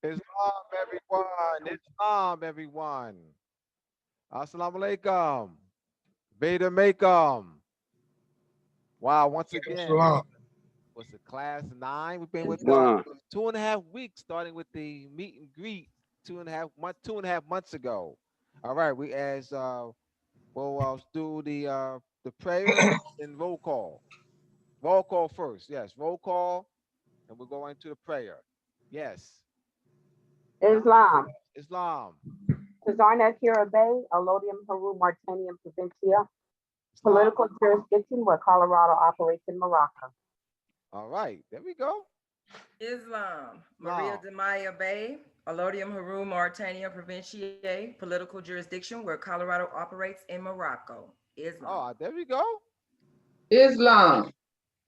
Islam, everyone. Islam, everyone. Assalamu alaikum. Beta Makem. Wow, once again, Salam. was it class 9? We've been with Islam. 2.5 weeks, starting with the meet and greet 2.5 months ago. All right, we as we'll do the prayer and roll call. Roll call first. Yes, roll call, and we'll go into the prayer. Yes. Islam. Islam. Kazarna Kira Bay, Allodium Haru Martinium Provincia, Islam. political jurisdiction where Colorado operates in Morocco. All right, there we go. Islam. Maria de Maya Bay, Allodium Haru Mauritania Provinciae, political jurisdiction where Colorado operates in Morocco. Islam. Oh, there we go. Islam.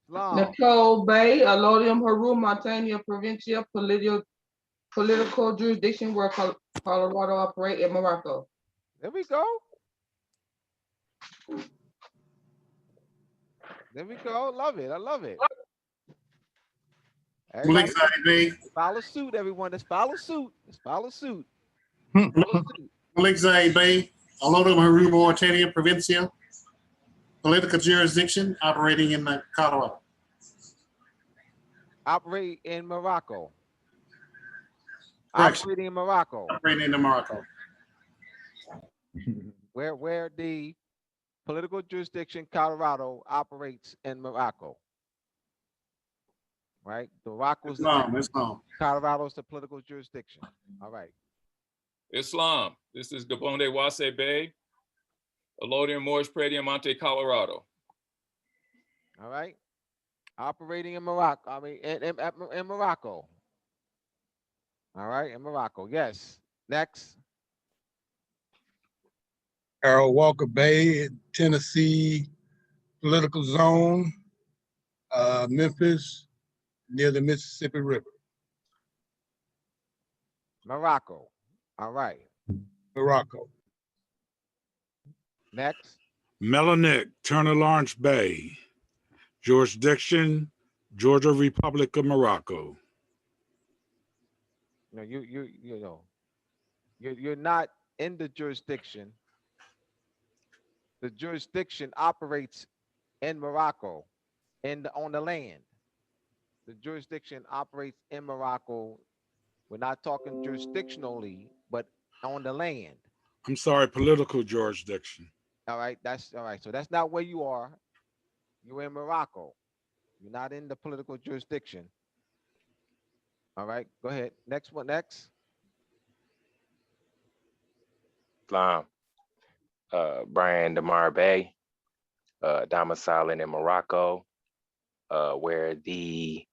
Islam. Nicole Bay, Allodium Haru, Montana Provincia, political jurisdiction where Colorado operate in Morocco. There we go. There we go. Love it. I love it. Everybody follow suit, everyone. Let's follow suit. Let's follow suit. Follow suit. Malik Zaid Bey, Alodo Haru, Mauritania Provincia, political jurisdiction operating in Colorado. Operate in Morocco. Correction. Operating in Morocco. Operating in Morocco. Where the political jurisdiction Colorado operates in Morocco. Right? The Morocco's Islam. Colorado's the political jurisdiction. All right. Islam. This is Gabonde Wase Bay, Allodium Moorish Pradium Monte, Colorado. All right. Operating in Morocco. I mean, in Morocco. All right, in Morocco. Yes. Next. Harold Walker Bay, Tennessee, political zone, Memphis, near the Mississippi River. Morocco. All right. Morocco. Next. Melanick, Turner Lawrence Bay, jurisdiction, Georgia Republic of Morocco. No, you're not in the jurisdiction. The jurisdiction operates in Morocco, on the land. The jurisdiction operates in Morocco. We're not talking jurisdictionally, but on the land. I'm sorry, political jurisdiction. All right, that's all right. So that's not where you are. You're in Morocco. You're not in the political jurisdiction. All right, go ahead. Next one, next. Islam. Brian Damar Bay, domiciling in Morocco, where the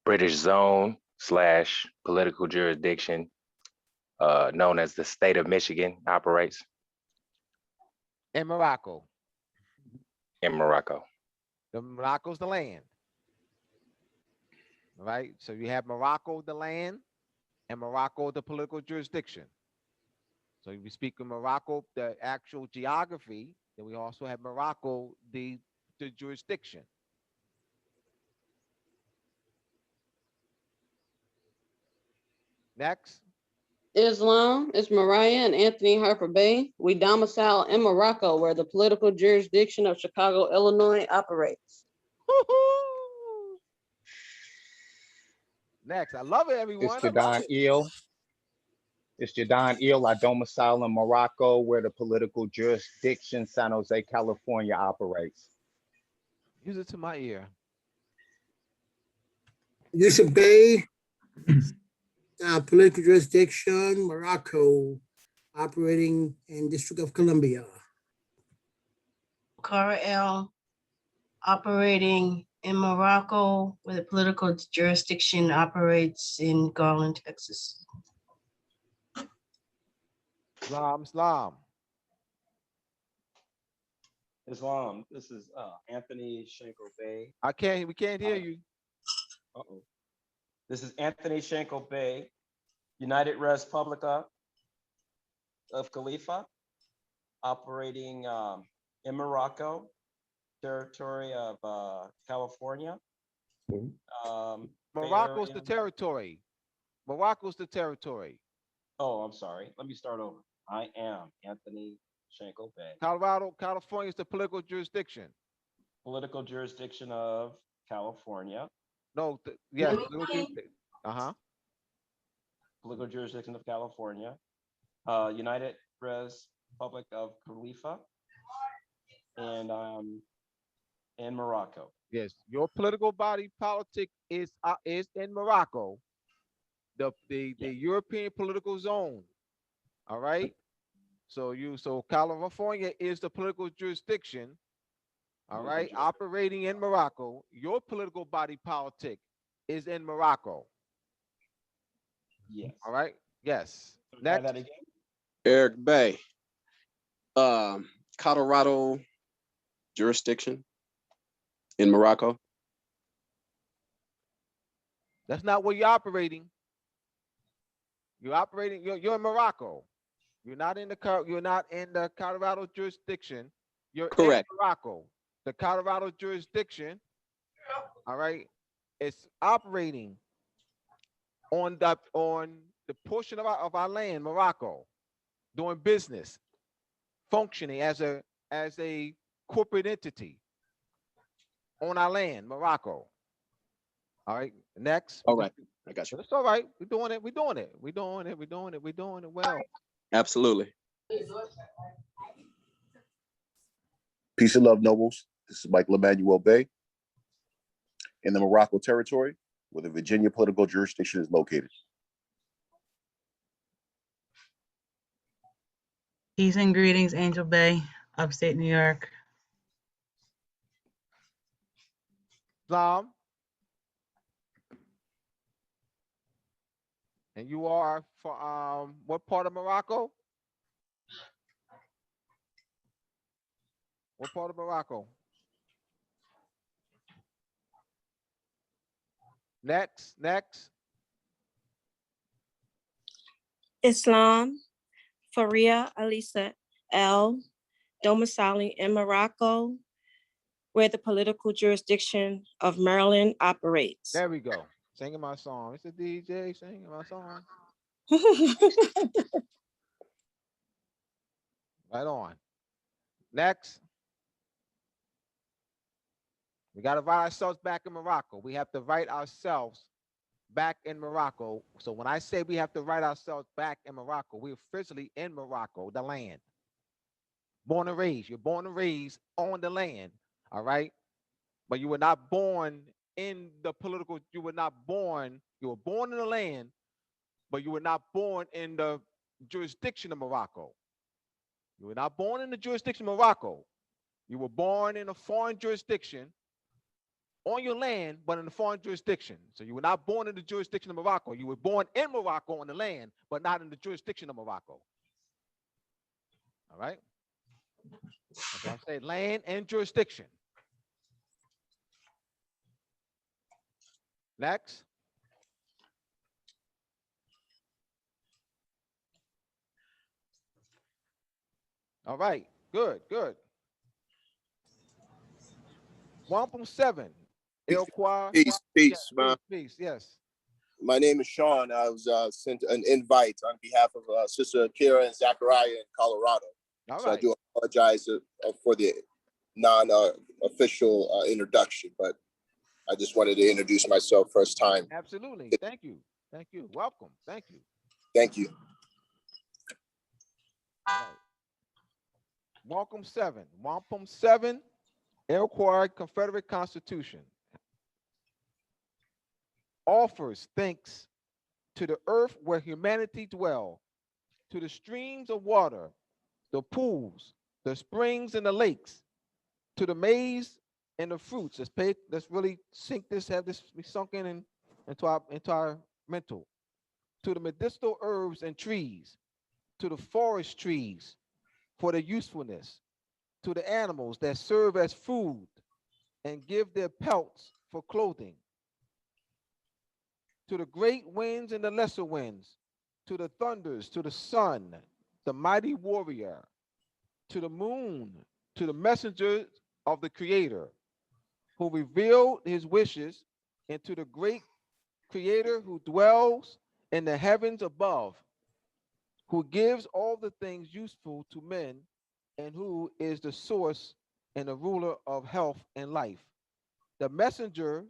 British zone / political jurisdiction known as the state of Michigan operates. In Morocco. In Morocco. Morocco's the land. All right, so you have Morocco, the land, and Morocco, the political jurisdiction. So if we speak of Morocco, the actual geography, then we also have Morocco, the jurisdiction. Next. Islam is Mariah and Anthony Harper Bay. We domicile in Morocco, where the political jurisdiction of Chicago, Illinois operates. Next, I love it, everyone. It's Jadon Eel. It's Jadon Eel. I domicile in Morocco, where the political jurisdiction San Jose, California operates. Use it to my ear. Yusuf Bay, political jurisdiction, Morocco, operating in District of Columbia. Cara L, operating in Morocco, where the political jurisdiction operates in Garland, Texas. Islam. Islam. This is Anthony Schenkel Bay. We can't hear you. Uh-oh. This is Anthony Schenkel Bay, United Respublica of Khalifa, operating in Morocco, territory of California. Morocco's the territory. Morocco's the territory. Oh, I'm sorry. Let me start over. I am Anthony Shanko Bay. California is the political jurisdiction. Political jurisdiction of California. No, yes, political jurisdiction. Uh-huh. Political jurisdiction of California. United Republic of Khalifa. And in Morocco. Yes, your political body politic is in Morocco, the European political zone. All right. So California is the political jurisdiction. All right, operating in Morocco. Your political body politic is in Morocco. Yes. All right. Yes. Try Next. that again. Eric Bay, Colorado jurisdiction in Morocco. That's not where you're operating. You're operating. You're in Morocco. You're not in the Colorado jurisdiction. You're Correct. in Morocco. The Colorado jurisdiction, all right, it's operating on the portion of our land, Morocco, doing business, functioning as a corporate entity on our land, Morocco. All right, next. All right, I got you. It's all right. We're doing it. We're doing it. We're doing it. We're doing it. We're doing it well. Absolutely. Peace and love, nobles. This is Michael Emmanuel Bay in the Morocco territory, where the Virginia political jurisdiction is located. Peace and greetings, Angel Bay, upstate New York. Islam. And you are for what part of Morocco? What part of Morocco? Next. Islam, Faria Alisa L, domiciling in Morocco, where the political jurisdiction of Maryland operates. There we go. Singing my song. It's a DJ singing my song. Right on. Next. We got to write ourselves back in Morocco. We have to write ourselves back in Morocco. So when I say we have to write ourselves back in Morocco, we're officially in Morocco, the land. Born and raised. You're born and raised on the land. All right. But you were not born in the political, you were born in the land, but you were not born in the jurisdiction of Morocco. You were not born in the jurisdiction of Morocco. You were born in a foreign jurisdiction on your land, but in a foreign jurisdiction. So you were not born in the jurisdiction of Morocco. You were born in Morocco on the land, but not in the jurisdiction of Morocco. All right? That's why I say land and jurisdiction. Next. All right, good. Wampum 7. Iroquois. Peace, man. Peace, yes. My name is Sean. I was sent an invite on behalf of Sister Kira and Zachariah in Colorado. All so right. I do apologize for the non-official introduction, but I just wanted to introduce myself first time. Absolutely. Thank you. Welcome. Thank you. Thank you. All right. Wampum 7, Iroquois Confederate Constitution. Offers thanks to the earth where humanity dwell, to the streams of water, the pools, the springs and the lakes, to the maize and the fruits. Let's really sink this, have this be sunk in into our mental. To the medicinal herbs and trees, to the forest trees for their usefulness, to the animals that serve as food and give their pelts for clothing, to the great winds and the lesser winds, to the thunders, to the sun, the mighty warrior, to the moon, to the messengers of the Creator, who revealed his wishes, and to the great Creator who dwells in the heavens above, who gives all the things useful to men, and who is the source and the ruler of health and life. The messengers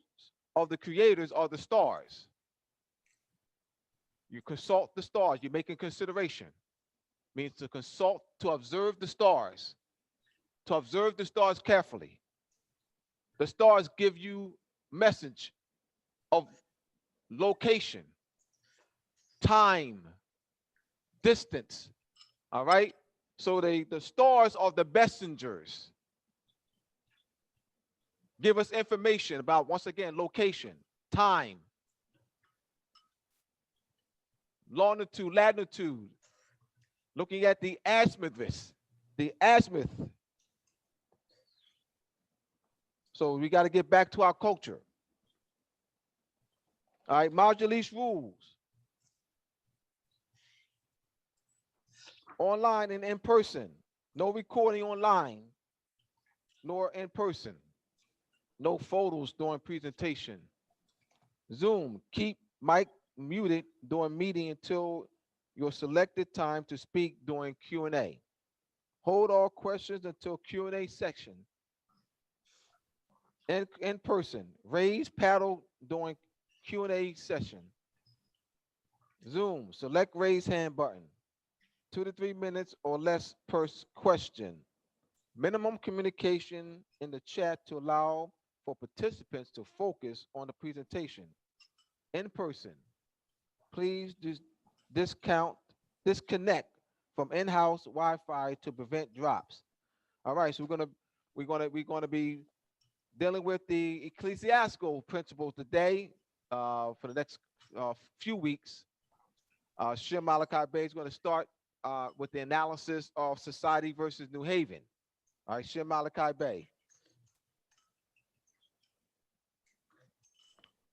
of the creators are the stars. You consult the stars, you're making consideration. Means to consult, to observe the stars, to observe the stars carefully. The stars give you message of location, time, distance. All right. So the stars are the messengers. Give us information about, once again, location, time, longitude, latitude. Looking at the azimuth, the azimuth. So we got to get back to our culture. All right, Marjolie's rules. Online and in person. No recording online, nor in person. No photos during presentation. Zoom, keep mic muted during meeting until your selected time to speak during Q&A. Hold all questions until Q&A section. In person, raise paddle during Q&A session. Zoom, select raise hand button. 2 to 3 minutes or less per question. Minimum communication in the chat to allow for participants to focus on the presentation. In person, please disconnect from in-house Wi-Fi to prevent drops. All right, so we're gonna be dealing with the ecclesiastical principles today for the next few weeks. Shem Malachi Bey is going to start with the analysis of society versus New Haven. All right, Shem Malachi Bey.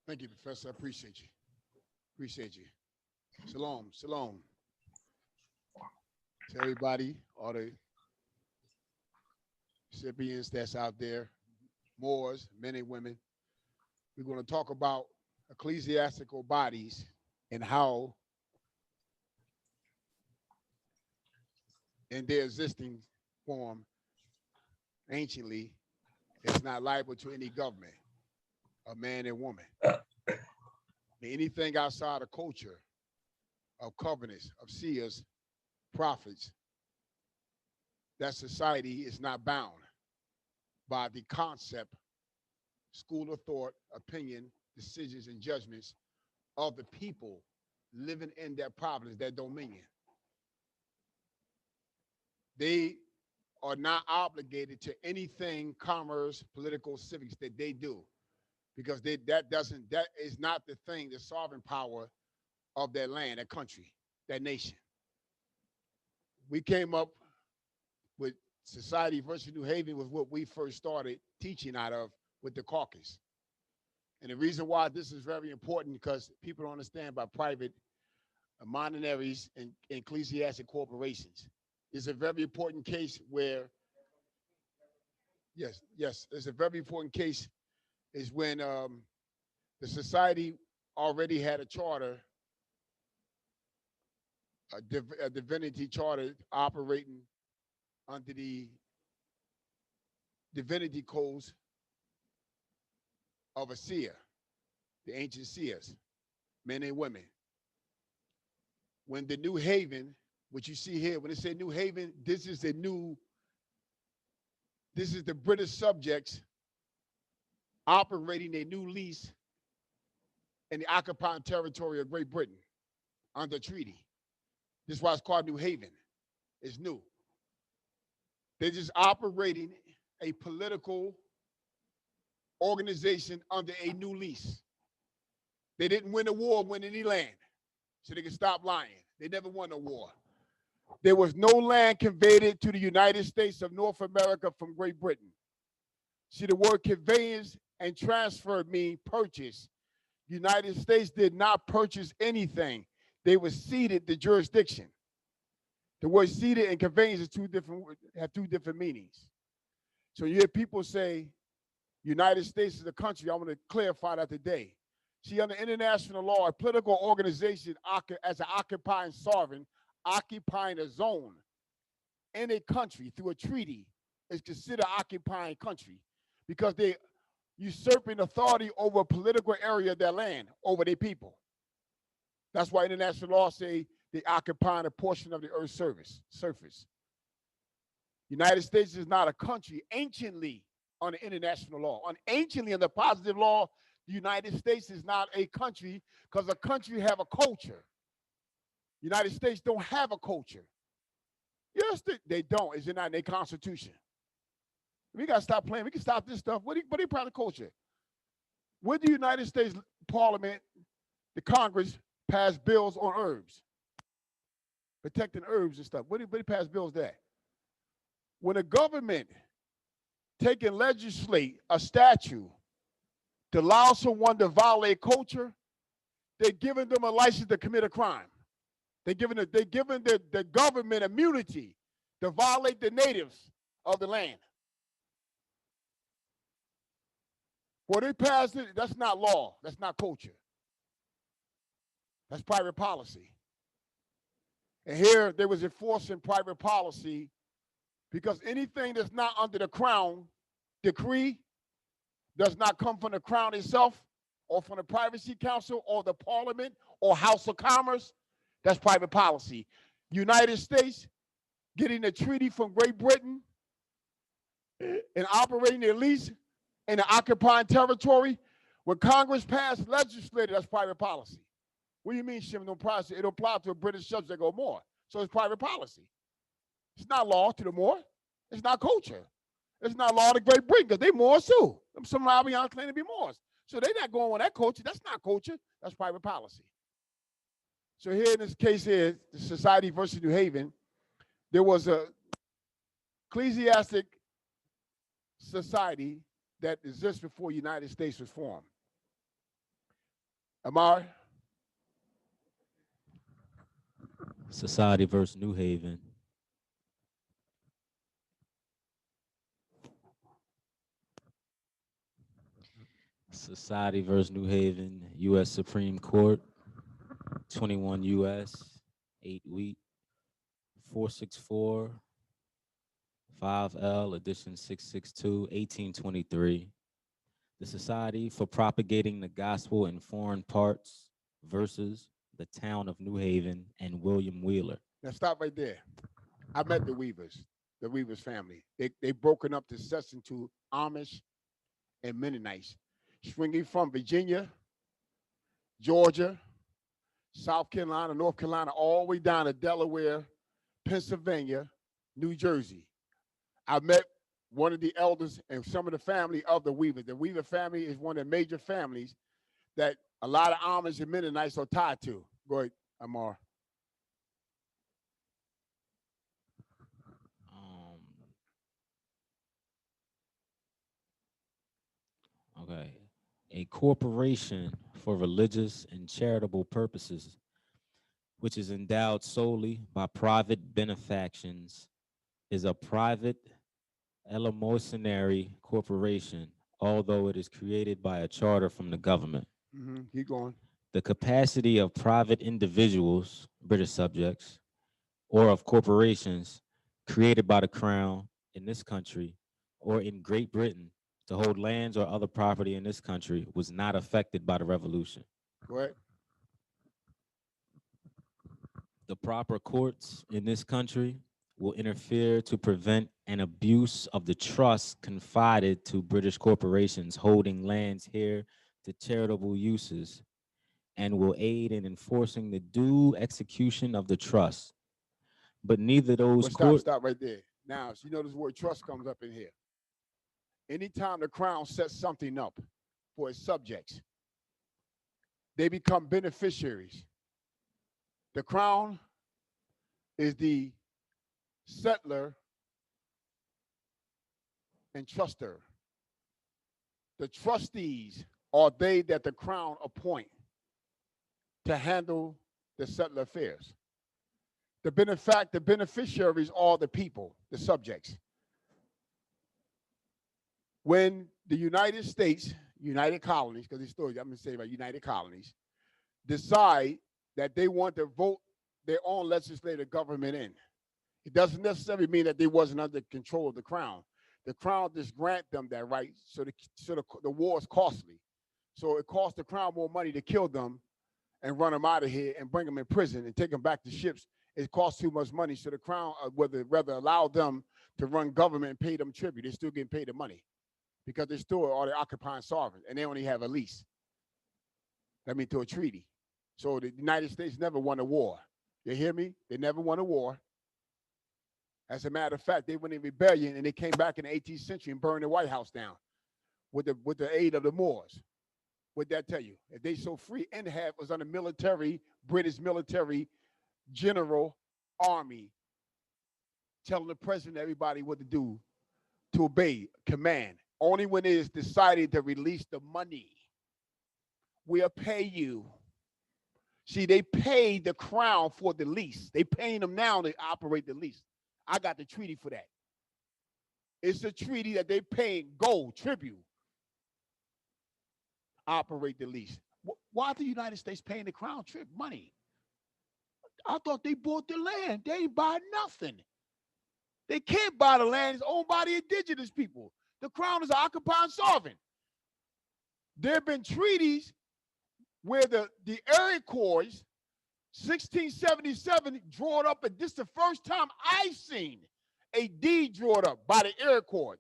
Thank you, Professor. I appreciate you. Appreciate you. Shalom, shalom. To everybody, all the recipients that's out there, Moors, men and women. We're going to talk about ecclesiastical bodies and how in their existing form anciently it's not liable to any government, a man and woman. Anything outside of culture, of covenants, of seers, prophets, that society is not bound by the concept, school of thought, opinion, decisions, and judgments of the people living in their province, their dominion. They are not obligated to anything commerce, political, civics that they do, because that is not the thing, the sovereign power of that land, that country, that nation. We came up with Society versus New Haven was what we first started teaching out of with the caucus. And the reason why this is very important, because people don't understand about private monasteries and ecclesiastic corporations. It's a very important case where, yes, it's a very important case is when the society already had a charter, a divinity charter operating under the divinity codes of a seer, the ancient seers, men and women. When the New Haven, what you see here, when it say New Haven, this is the British subjects operating a new lease in the occupied territory of Great Britain under treaty. This is why it's called New Haven. It's new. They're just operating a political organization under a new lease. They didn't win a war, win any land, so they can stop lying. They never won a war. There was no land conveyed to the United States of North America from Great Britain. See, the word conveyance and transfer mean purchase. United States did not purchase anything. They were ceded the jurisdiction. The word ceded and conveyance have two different meanings. So you hear people say United States is a country. I want to clarify that today. See, under international law, a political organization as an occupying sovereign, occupying a zone in a country through a treaty is considered occupying country because they usurping authority over a political area of their land, over their people. That's why international law say they occupying a portion of the earth's surface. United States is not a country anciently under international law. Anciently under positive law, the United States is not a country because a country have a culture. United States don't have a culture. Yes, they don't. It's not in their constitution. We got to stop playing. We can stop this stuff. What are you proud of culture? Would the United States Parliament, the Congress, pass bills on herbs? Protecting herbs and stuff. What do you pass bills there? When a government taking legislate a statute to allow someone to violate culture, they're giving them a license to commit a crime. They're giving the government immunity to violate the natives of the land. Well, they passed it. That's not law. That's not culture. That's private policy. And here they was enforcing private policy because anything that's not under the crown decree does not come from the crown itself or from the privacy council or the parliament or house of commerce. That's private policy. United States getting a treaty from Great Britain and operating their lease in the occupying territory. When Congress passed legislation, that's private policy. What do you mean, Shim? It don't apply to a British subject or more. So it's private policy. It's not law to the Moor. It's not culture. It's not law to Great Britain because they Moors too. Some Arabians claim to be Moors. So they're not going with that culture. That's not culture. That's private policy. So here in this case here, the Society versus New Haven, there was a ecclesiastic society that exists before the United States was formed. Amar? Society versus New Haven. Society versus New Haven, U.S. Supreme Court, 21 U.S., 8 Wheat, 464, 5L, edition 662, 1823. The Society for Propagating the Gospel in Foreign Parts versus the Town of New Haven and William Wheeler. Now stop right there. I met the Weavers family. They broken up the sets into Amish and Mennonites, swinging from Virginia, Georgia, South Carolina, North Carolina, all the way down to Delaware, Pennsylvania, New Jersey. I met one of the elders and some of the family of the Weavers. The Weaver family is one of the major families that a lot of Amish and Mennonites are tied to. Go ahead, Amar. Okay. A corporation for religious and charitable purposes, which is endowed solely by private benefactions, is a private eleemosynary corporation, although it is created by a charter from the government. Keep going. The capacity of private individuals, British subjects, or of corporations created by the Crown in this country or in Great Britain to hold lands or other property in this country was not affected by the revolution. Go ahead. The proper courts in this country will interfere to prevent an abuse of the trust confided to British corporations holding lands here to charitable uses and will aid in enforcing the due execution of the trust. But neither those courts... Stop right there. Now, so you know this word trust comes up in here. Anytime the Crown sets something up for its subjects, they become beneficiaries. The Crown is the settler and truster. The trustees are they that the Crown appoint to handle the settler affairs. The beneficiaries are the people, the subjects. When the United States United Colonies, because it's still, I'm going to say about United Colonies, decide that they want to vote their own legislative government in. It doesn't necessarily mean that they wasn't under control of the crown. The crown just grant them that right, so the war is costly. So it costs the crown more money to kill them and run them out of here and bring them in prison and take them back to ships. It costs too much money, so the crown rather allow them to run government and pay them tribute. They're still getting paid the money because they still are the occupying sovereign, and they only have a lease. That means to a treaty. So the United States never won a war. You hear me? They never won a war. As a matter of fact, they went in rebellion and they came back in the 18th century and burned the White House down with the aid of the Moors. What'd that tell you? If they so free, and half was under British military general army, telling the president, everybody what to do, to obey command. Only when it is decided to release the money, we'll pay you. See, they paid the crown for the lease. They paying them now to operate the lease. I got the treaty for that. It's a treaty that they paying gold, tribute, operate the lease. Why the United States paying the crown money? I thought they bought the land. They ain't buy nothing. They can't buy the land. It's owned by the indigenous people. The crown is an occupying sovereign. There have been treaties where the Iroquois, 1677, draw it up, and this is the first time I've seen a deed drawn up by the Iroquois.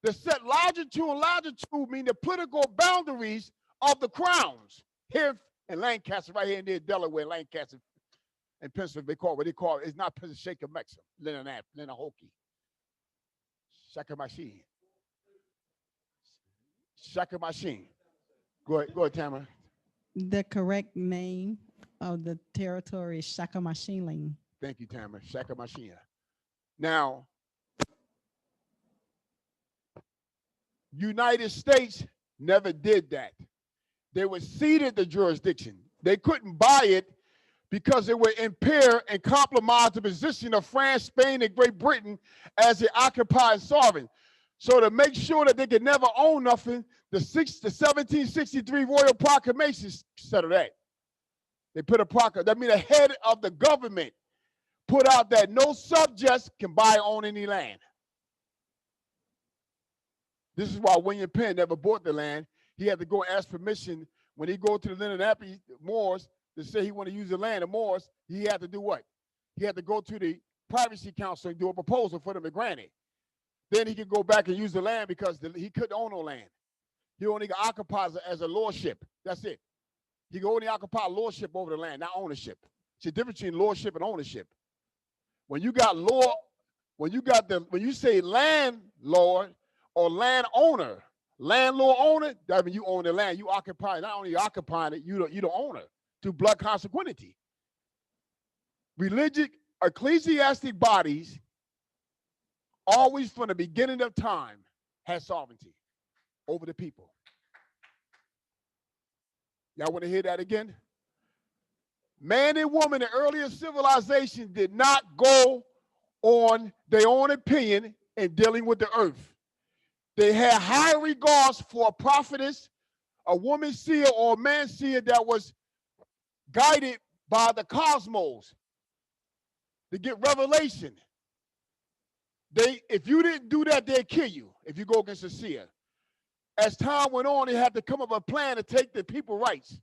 The set longitude and latitude mean the political boundaries of the crowns. Here in Lancaster, right here near Delaware, Lancaster, and Pennsylvania, they call it, it's not Pennsylvania, Mexico, Lenahokie, Shakamashi. Shakamashi. Go ahead, Tamara. The correct name of the territory is Shakamashiling. Thank you, Tamara. Shakamashia. Now, United States never did that. They were ceded the jurisdiction. They couldn't buy it because it would impair and compromise the position of France, Spain, and Great Britain as the occupied sovereign. So to make sure that they could never own nothing, the 1763 Royal Proclamation settled that. They put a proclamation, that means the head of the government put out that no subjects can buy or own any land. This is why William Penn never bought the land. He had to go ask permission when he go to the Lenape Moors to say he want to use the land of Moors. He had to do what? He had to go to the Privacy Council and do a proposal for them to grant it. Then he could go back and use the land because he couldn't own no land. He only got occupied as a lordship. That's it. He could only occupy lordship over the land, not ownership. It's the difference between lordship and ownership. When you got law, when you say landlord or landowner, landlord owner, that means you own the land. You occupy it. Not only you occupying it, you the owner through blood consanguinity. Religious ecclesiastic bodies always from the beginning of time had sovereignty over the people. Y'all want to hear that again? Man and woman in earlier civilizations did not go on their own opinion in dealing with the earth. They had high regards for a prophetess, a woman seer, or a man seer that was guided by the cosmos to get revelation. If you didn't do that, they'd kill you if you go against a seer. As time went on, they had to come up with a plan to take the people's rights.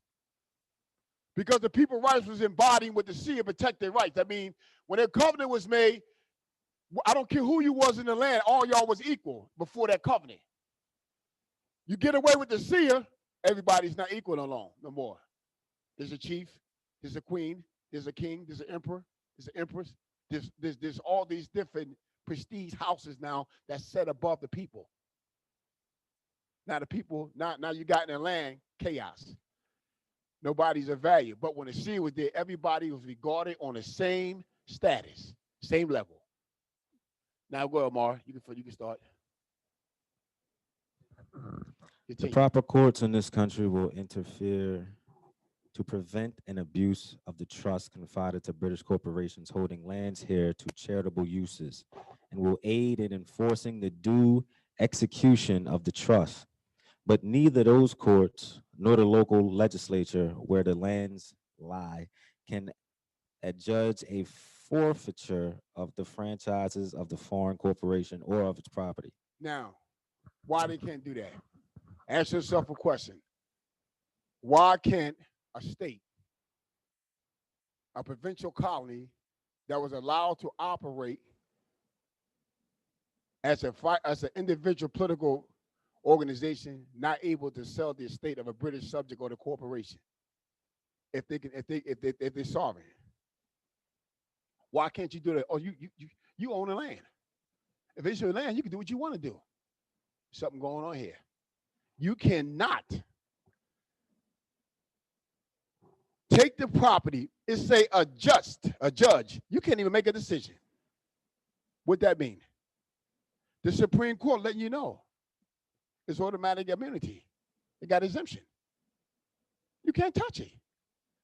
Because the people's rights was embodying with the seer protect their rights. I mean, when a covenant was made, I don't care who you was in the land, all y'all was equal before that covenant. You get away with the seer, everybody's not equal no more. There's a chief, there's a queen, there's a king, there's an emperor, there's an empress, there's all these different prestige houses now that's set above the people. Now the people, now you got in the land chaos. Nobody's of value. But when the seer was there, everybody was regarded on the same status, same level. Now go ahead, Mar. You can start. The proper courts in this country will interfere to prevent an abuse of the trust confided to British corporations holding lands here to charitable uses, and will aid in enforcing the due execution of the trust. But neither those courts nor the local legislature where the lands lie can adjudge a forfeiture of the franchises of the foreign corporation or of its property. Now, why they can't do that? Ask yourself a question. Why can't a state, a provincial colony that was allowed to operate as an individual political organization, not able to sell the estate of a British subject or the corporation if they're sovereign? Why can't you do that? Oh, you own the land. If it's your land, you can do what you want to do. Something going on here. You cannot take the property and say a judge. You can't even make a decision. What that mean? The Supreme Court letting you know it's automatic immunity. They got exemption. You can't touch it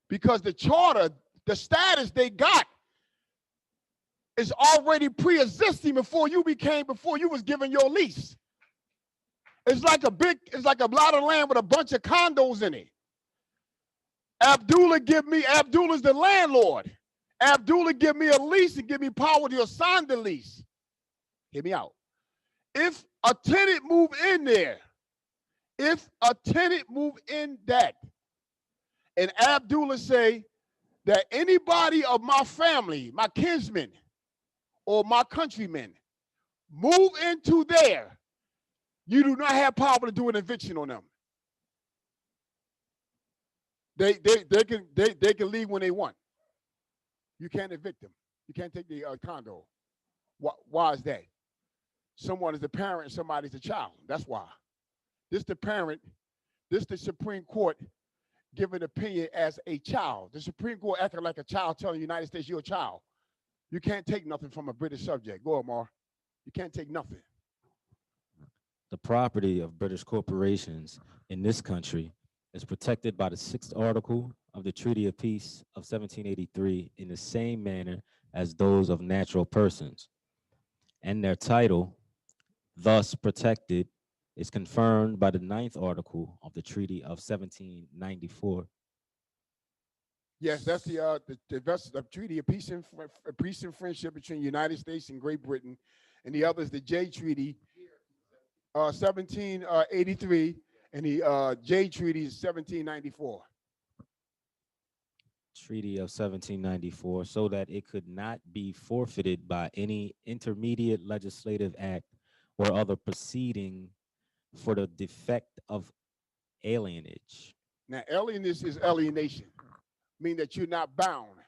because the charter, the status they got is already pre-existing before you was given your lease. It's like a lot of land with a bunch of condos in it. Abdullah's the landlord. Abdullah give me a lease and give me power to assign the lease. Hear me out. If a tenant move in there, and Abdullah say that anybody of my family, my kinsmen, or my countrymen move into there, you do not have power to do an eviction on them. They can leave when they want. You can't evict them. You can't take the condo. Why is that? Someone is the parent and somebody's the child. That's why. This the parent, this the Supreme Court giving opinion as a child. The Supreme Court acting like a child telling the United States you're a child. You can't take nothing from a British subject. Go, Amar. You can't take nothing. The property of British corporations in this country is protected by the 6th article of the Treaty of Peace of 1783 in the same manner as those of natural persons. And their title, thus protected, is confirmed by the 9th article of the Treaty of 1794. Yes, that's the Treaty of Peace and Friendship between the United States and Great Britain, and the other is the J Treaty, 1783, and the J Treaty is 1794. Treaty of 1794, so that it could not be forfeited by any intermediate legislative act or other proceeding for the defect of alienage. Now, alienage is alienation, meaning that you're not bound.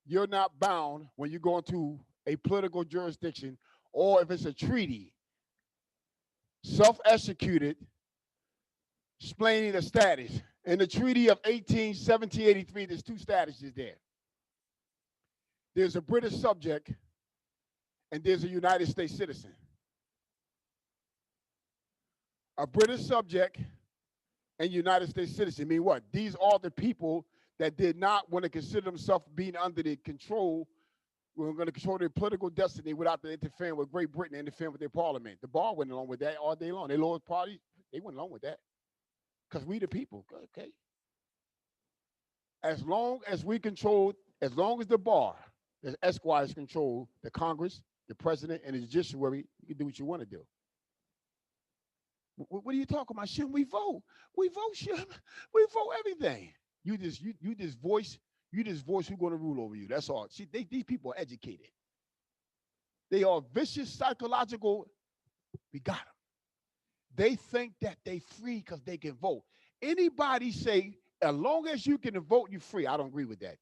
You're not bound when you go into a political jurisdiction, or if it's a treaty, self-executed, explaining the status. In the Treaty of 1783, there's two statuses there. There's a British subject, and there's a United States citizen. A British subject and United States citizen mean what? These are the people that did not want to consider themselves being under the control. We're going to control their political destiny without interfering with Great Britain, interfering with their parliament. The bar went along with that all day long. They lower party, they went along with that. Because we the people, okay? As long as we control, as long as the bar, the esquires control the Congress, the president, and the judiciary, you can do what you want to do. What are you talking about, Shim? We vote. We vote, Shim. We vote everything. You just voice who's going to rule over you. That's all. See, these people are educated. They are vicious, psychological. We got them. They think that they free because they can vote. Anybody say, as long as you can vote, you're free. I don't agree with that.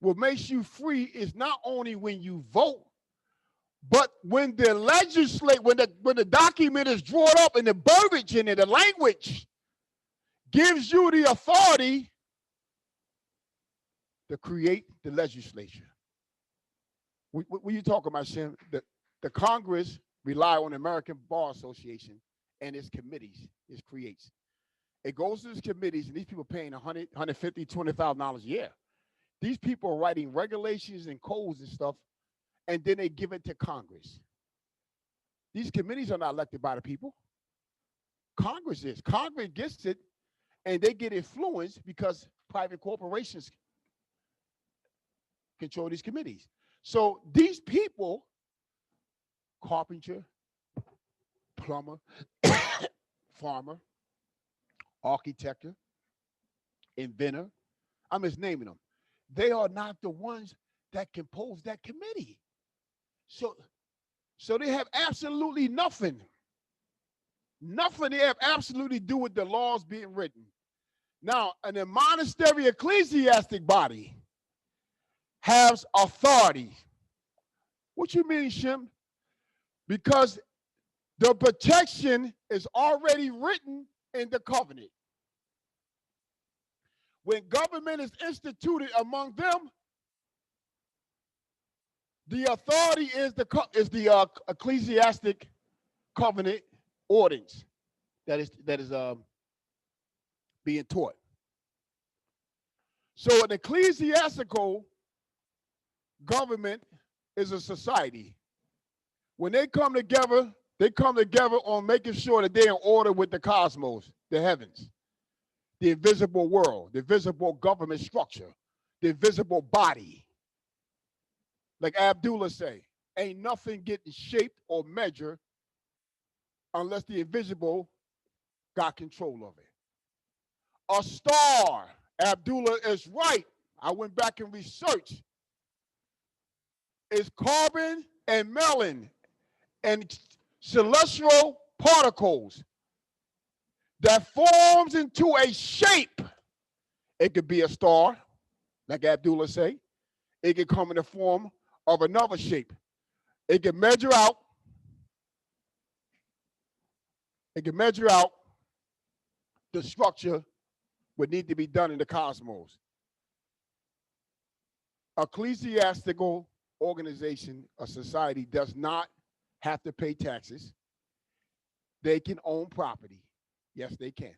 What makes you free is not only when you vote, but when the when the document is drawn up and the verbiage in it, the language gives you the authority to create the legislature. What are you talking about, Shem? The Congress rely on the American Bar Association and its committees, it creates. It goes to its committees, and these people paying $100, $150, $200,000 a year. These people are writing regulations and codes and stuff, and then they give it to Congress. These committees are not elected by the people. Congress is. Congress gets it, and they get influenced because private corporations control these committees. So these people, carpenter, plumber, farmer, architect, inventor, I'm just naming them. They are not the ones that compose that committee. So they have absolutely nothing. Nothing they have absolutely do with the laws being written. Now, an monastery ecclesiastic body has authority. What you mean, Shim? Because the protection is already written in the covenant. When government is instituted among them, the authority is the ecclesiastic covenant ordinance that is being taught. So an ecclesiastical government is a society. When they come together on making sure that they're in order with the cosmos, the heavens, the invisible world, the visible government structure, the invisible body. Like Abdullah say, ain't nothing getting shaped or measured unless the invisible got control of it. A star, Abdullah is right. I went back and researched. It's carbon and melon and celestial particles that forms into a shape. It could be a star, like Abdullah say. It could come in the form of another shape. It can measure out. It can measure out the structure would need to be done in the cosmos. Ecclesiastical organization, a society, does not have to pay taxes. They can own property. Yes, they can.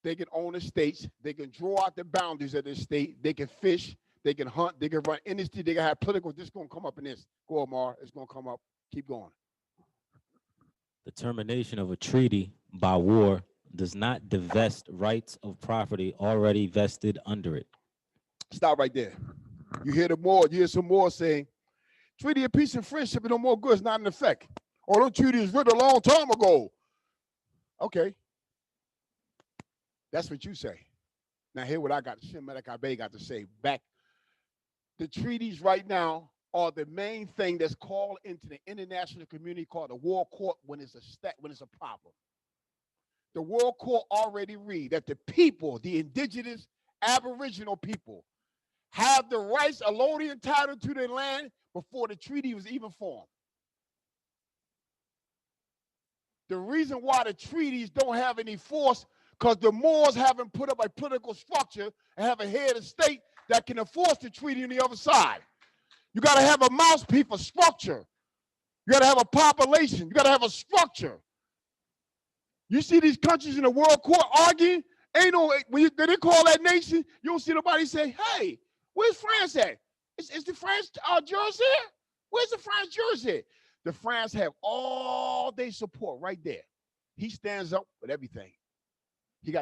They can own estates. They can draw out the boundaries of the state. They can fish. They can hunt. They can run industry. They can have political. This is going to come up in this. Go, Omar. It's going to come up. Keep going. The termination of a treaty by war does not divest rights of property already vested under it. Stop right there. You hear some more saying, treaty of peace and friendship is no more good. It's not in effect. Oh, those treaties was written a long time ago. Okay. That's what you say. Now hear what I got, Shem Medek got to say. Back, the treaties right now are the main thing that's called into the international community called the World Court when it's a problem. The World Court already read that the people, the indigenous Aboriginal people, have the rights, allodial title to their land before the treaty was even formed. The reason why the treaties don't have any force because the Moors haven't put up a political structure and have a head of state that can enforce the treaty on the other side. You got to have a mouthpiece for structure. You got to have a population. You got to have a structure. You see these countries in the World Court arguing, ain't no, when they call that nation, you don't see nobody say, hey, where's France at? Is the France jurors here? Where's the France jurors here? The France have all their support right there. He stands up with everything. He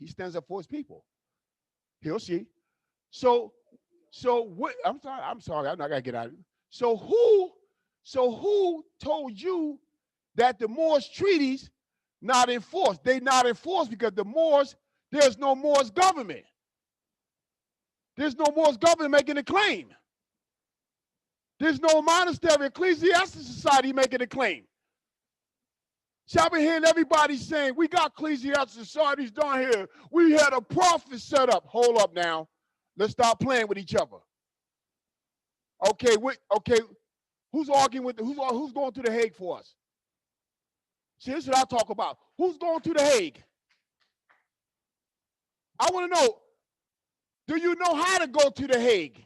stands up for his people. He'll see. So what? I'm sorry. I'm not gonna get out of it. So who told you that the Moorish treaties not enforced? They not enforced because the Moors, there's no Moorish government. There's no Moorish government making a claim. There's no monastery, ecclesiastic society making a claim. See, I've been hearing everybody saying, we got ecclesiastic societies down here. We had a prophet set up. Hold up now. Let's stop playing with each other. Okay, who's arguing with, who's going to The Hague for us? See, this is what I talk about. Who's going to The Hague? I want to know, do you know how to go to The Hague?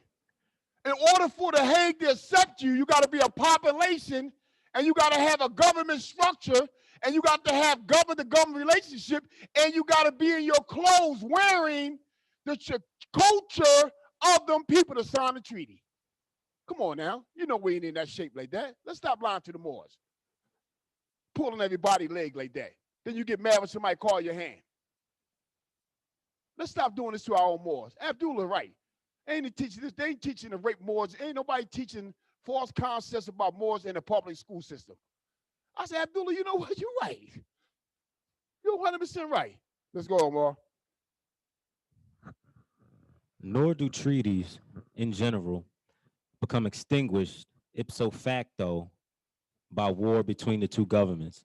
In order for The Hague to accept you, you got to be a population and you got to have a government structure and you got to have government-to-government relationship and you got to be in your clothes wearing the culture of them people to sign the treaty. Come on now. You know we ain't in that shape like that. Let's stop lying to the Moors. Pulling everybody's leg like that. Then you get mad when somebody call your hand. Let's stop doing this to our own Moors. Abdullah right. Ain't he teaching this? They ain't teaching to rape Moors. Ain't nobody teaching false concepts about Moors in the public school system. I said, Abdullah, you know what? You're right. You're 100% right. Let's go, Omar. Nor do treaties in general become extinguished ipso facto by war between the two governments.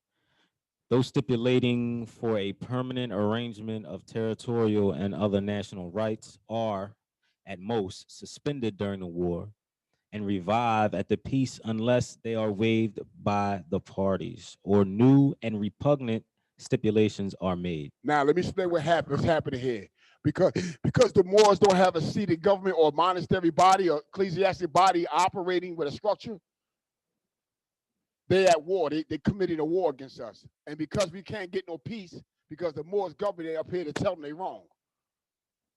Those stipulating for a permanent arrangement of territorial and other national rights are, at most, suspended during the war and revive at the peace unless they are waived by the parties or new and repugnant stipulations are made. Now, let me explain what's happening here. Because the Moors don't have a seated government or monastery body or ecclesiastic body operating with a structure, they're at war. They committed a war against us. And because we can't get no peace, because the Moors government, they up here to tell them they're wrong.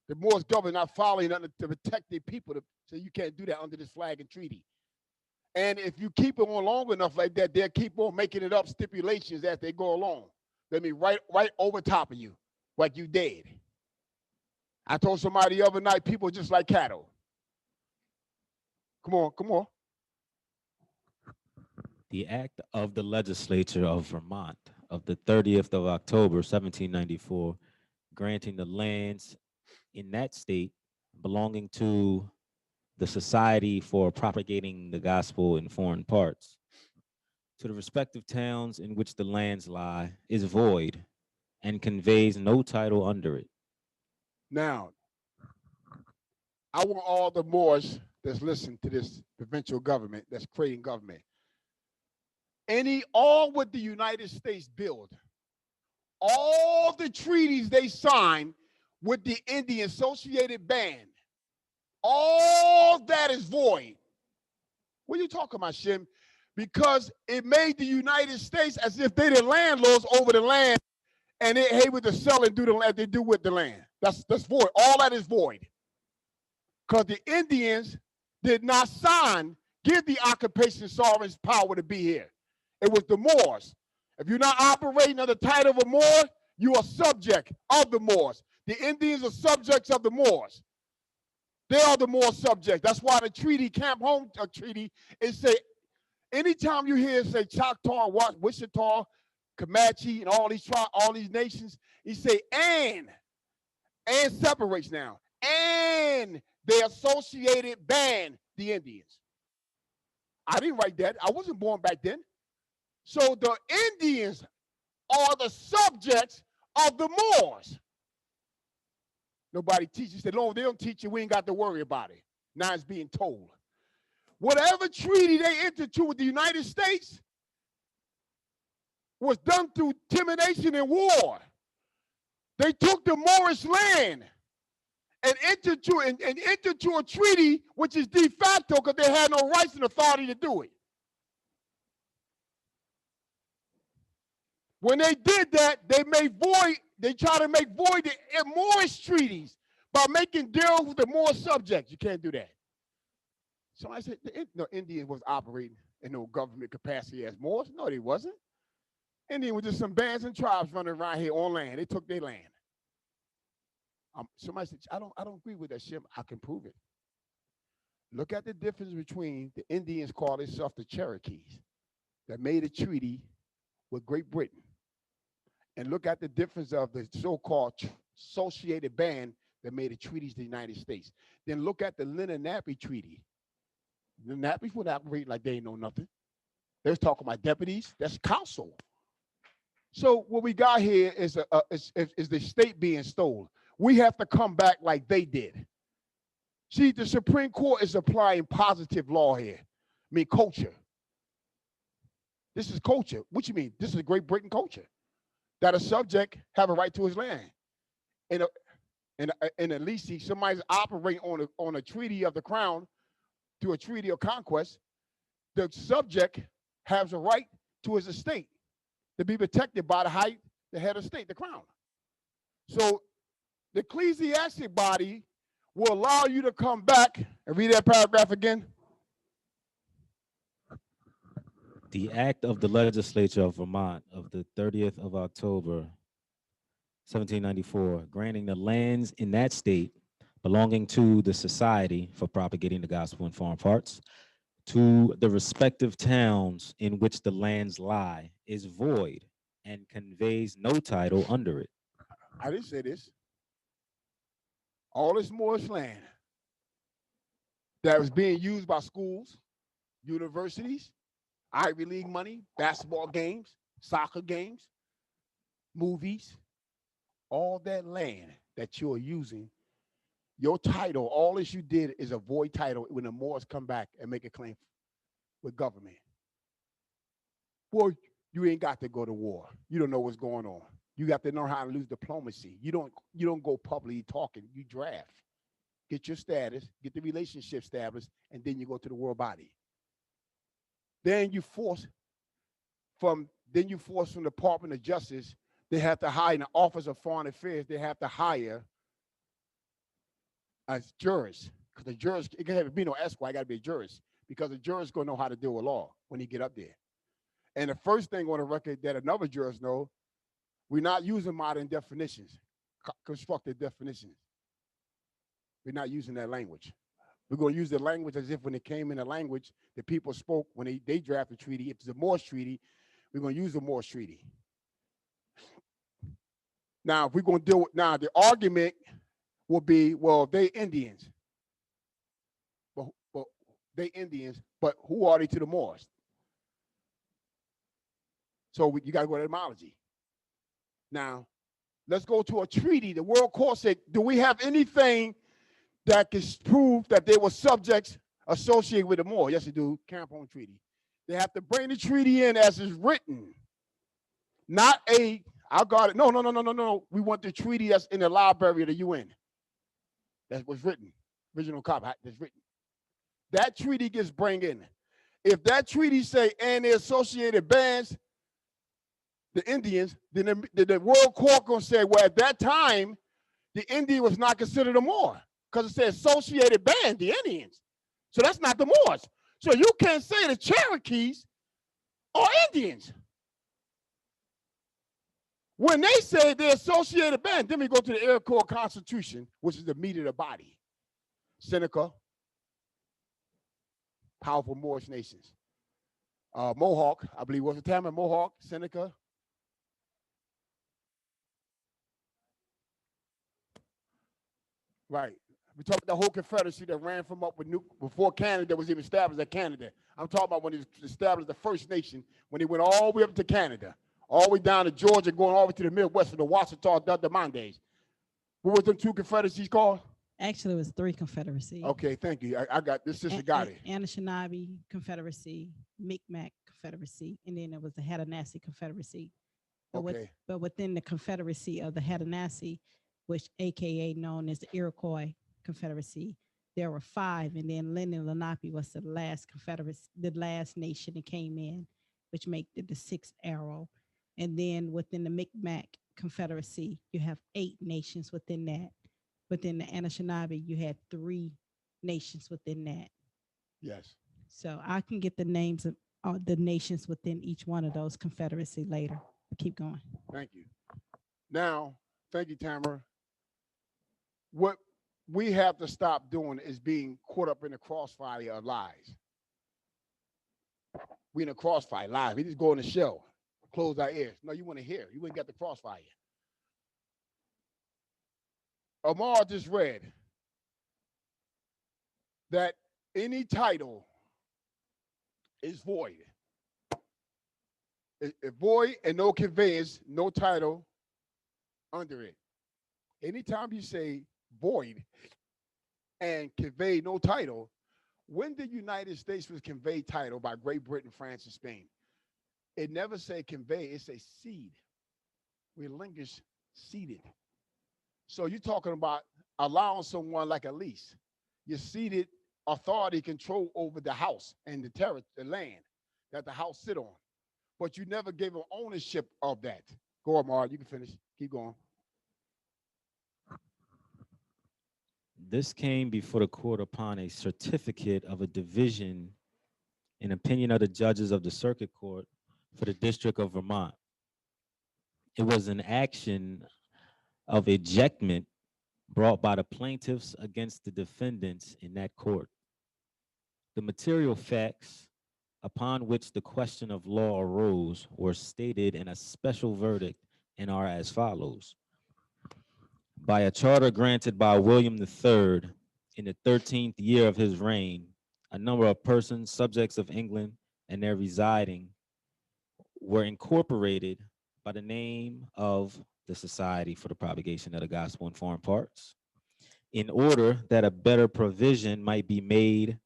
The Moors government not following nothing to protect their people, so you can't do that under this flag and treaty. And if you keep it on long enough like that, they'll keep on making it up stipulations as they go along. Let me right over top of you, like you dead. I told somebody the other night, people are just like cattle. Come on. The act of the legislature of Vermont of the 30th of October, 1794, granting the lands in that state belonging to the Society for Propagating the Gospel in Foreign Parts to the respective towns in which the lands lie is void and conveys no title under it. Now, I want all the Moors that's listening to this provincial government, that's creating government, all what the United States build, all the treaties they signed with the Indian Associated Band, all that is void. What are you talking about, Shim? Because it made the United States as if they the landlords over the land, and they able to sell and do the land they do with the land. That's void. All that is void. Because the Indians did not give the occupation sovereigns power to be here. It was the Moors. If you're not operating under the title of a Moor, you are subject of the Moors. The Indians are subjects of the Moors. They are the Moor subjects. That's why the treaty, Camp Home Treaty, is say, anytime you hear say Choctaw, Wichita, Comanche, and all these nations, he say and separates now. And the associated band, the Indians. I didn't write that. I wasn't born back then. So the Indians are the subjects of the Moors. Nobody teaches. They don't teach you. We ain't got to worry about it. Now it's being told. Whatever treaty they entered into with the United States was done through intimidation and war. They took the Moorish land and entered into a treaty which is de facto because they had no rights and authority to do it. When they did that, they tried to make void the Moorish treaties by making deals with the Moor subjects. You can't do that. So I said, the Indians was operating in no government capacity as Moors. No, they wasn't. Indians were just some bands and tribes running around here on land. They took their land. Somebody said, I don't agree with that shit. I can prove it. Look at the difference between the Indians call themselves the Cherokees that made a treaty with Great Britain. And look at the difference of the so-called associated band that made the treaties to the United States. Then look at the Lenape Treaty. The Nappies would operate like they ain't know nothing. They was talking about deputies. That's council. So what we got here is the state being stolen. We have to come back like they did. See, the Supreme Court is applying positive law here. I mean, culture. This is culture. What you mean? This is Great Britain culture. That a subject have a right to his land. And at least somebody's operating on a treaty of the crown to a treaty of conquest, the subject has a right to his estate to be protected by the head of state, the crown. So the ecclesiastic body will allow you to come back and read that paragraph again. The act of the legislature of Vermont of the 30th of October, 1794, granting the lands in that state belonging to the Society for Propagating the Gospel in Foreign Parts to the respective towns in which the lands lie is void and conveys no title under it. I didn't say this. All this Moorish land that was being used by schools, universities, Ivy League money, basketball games, soccer games, movies, all that land that you're using, your title, all this you did is a void title when the Moors come back and make a claim with government. Well, you ain't got to go to war. You don't know what's going on. You got to know how to lose diplomacy. You don't go publicly talking. You draft. Get your status, get the relationship established, and then you go to the world body. Then you force from the Department of Justice, they have to hire an Office of Foreign Affairs, they have to hire a jurist. Because the jurist, it can't be no esquire, I gotta be a jurist. Because the jurist gonna know how to deal with law when he get up there. And the first thing on the record that another jurist know, we're not using modern definitions, constructed definitions. We're not using that language. We're going to use the language as if when it came in the language the people spoke when they draft the treaty. If it's a Moorish treaty, we're going to use the Moorish treaty. Now, if we're going to deal with, now the argument will be, well, they Indians. But they Indians, but who are they to the Moors? So you got to go to etymology. Now, let's go to a treaty. The World Court said, do we have anything that can prove that they were subjects associated with the Moor? Yes, they do. Campone Treaty. They have to bring the treaty in as it's written, not I got it. No. We want the treaty that's in the library of the UN. That was written, original copy that's written. That treaty gets bring in. If that treaty say and the associated bands, the Indians, then the World Court gonna say, well, at that time, the Indian was not considered a Moor. Because it says associated band, the Indians. So that's not the Moors. So you can't say the Cherokees are Indians. When they say the associated band, then we go to the Iroquois Constitution, which is the meat of the body. Seneca, powerful Moorish nations. Mohawk, I believe, was the Tama Mohawk, Seneca. Right. We talk about the whole Confederacy that ran from up with before Canada was even established as Canada. I'm talking about when it established the first nation, when it went all the way up to Canada, all the way down to Georgia, going all the way to the Midwest for the Washita Demandes. What was them two confederacies called? Actually, it was 3 confederacies. Okay, thank you. I got this. Sister got it. Anishinaabe Confederacy, Micmac Confederacy, and then there was the Haudenosaunee Confederacy. But within the Confederacy of the Haudenosaunee, which AKA known as the Iroquois Confederacy, there were 5, and then Lenni Lenape was the last confederacy, the last nation that came in, which made it the 6th arrow. And then within the Micmac Confederacy, you have 8 nations within that. Within the Anishinaabe, you had 3 nations within that. Yes. So I can get the names of the nations within each one of those confederacy later. Keep going. Thank you. Now, thank you, Tamara. What we have to stop doing is being caught up in the crossfire of lies. We in a crossfire, lies. We just go in the shell, close our ears. No, you want to hear. You ain't got the crossfire. Amar just read that any title is void. It's void and no conveyance, no title under it. Anytime you say void and convey no title, when the United States was conveyed title by Great Britain, France, and Spain, it never say convey, it say cede. Relinquish, ceded. So you're talking about allowing someone like a lease. You ceded authority, control over the house and the territory, the land that the house sit on. But you never gave them ownership of that. Go on, Mar, you can finish. Keep going. This came before the court upon a certificate of a division an opinion of the judges of the Circuit Court for the District of Vermont. It was an action of ejectment brought by the plaintiffs against the defendants in that court. The material facts upon which the question of law arose were stated in a special verdict and are as follows. By a charter granted by William III in the 13th year of his reign, a number of persons, subjects of England, and their residing were incorporated by the name of the Society for the Propagation of the Gospel in Foreign Parts, in order that a better provision might be made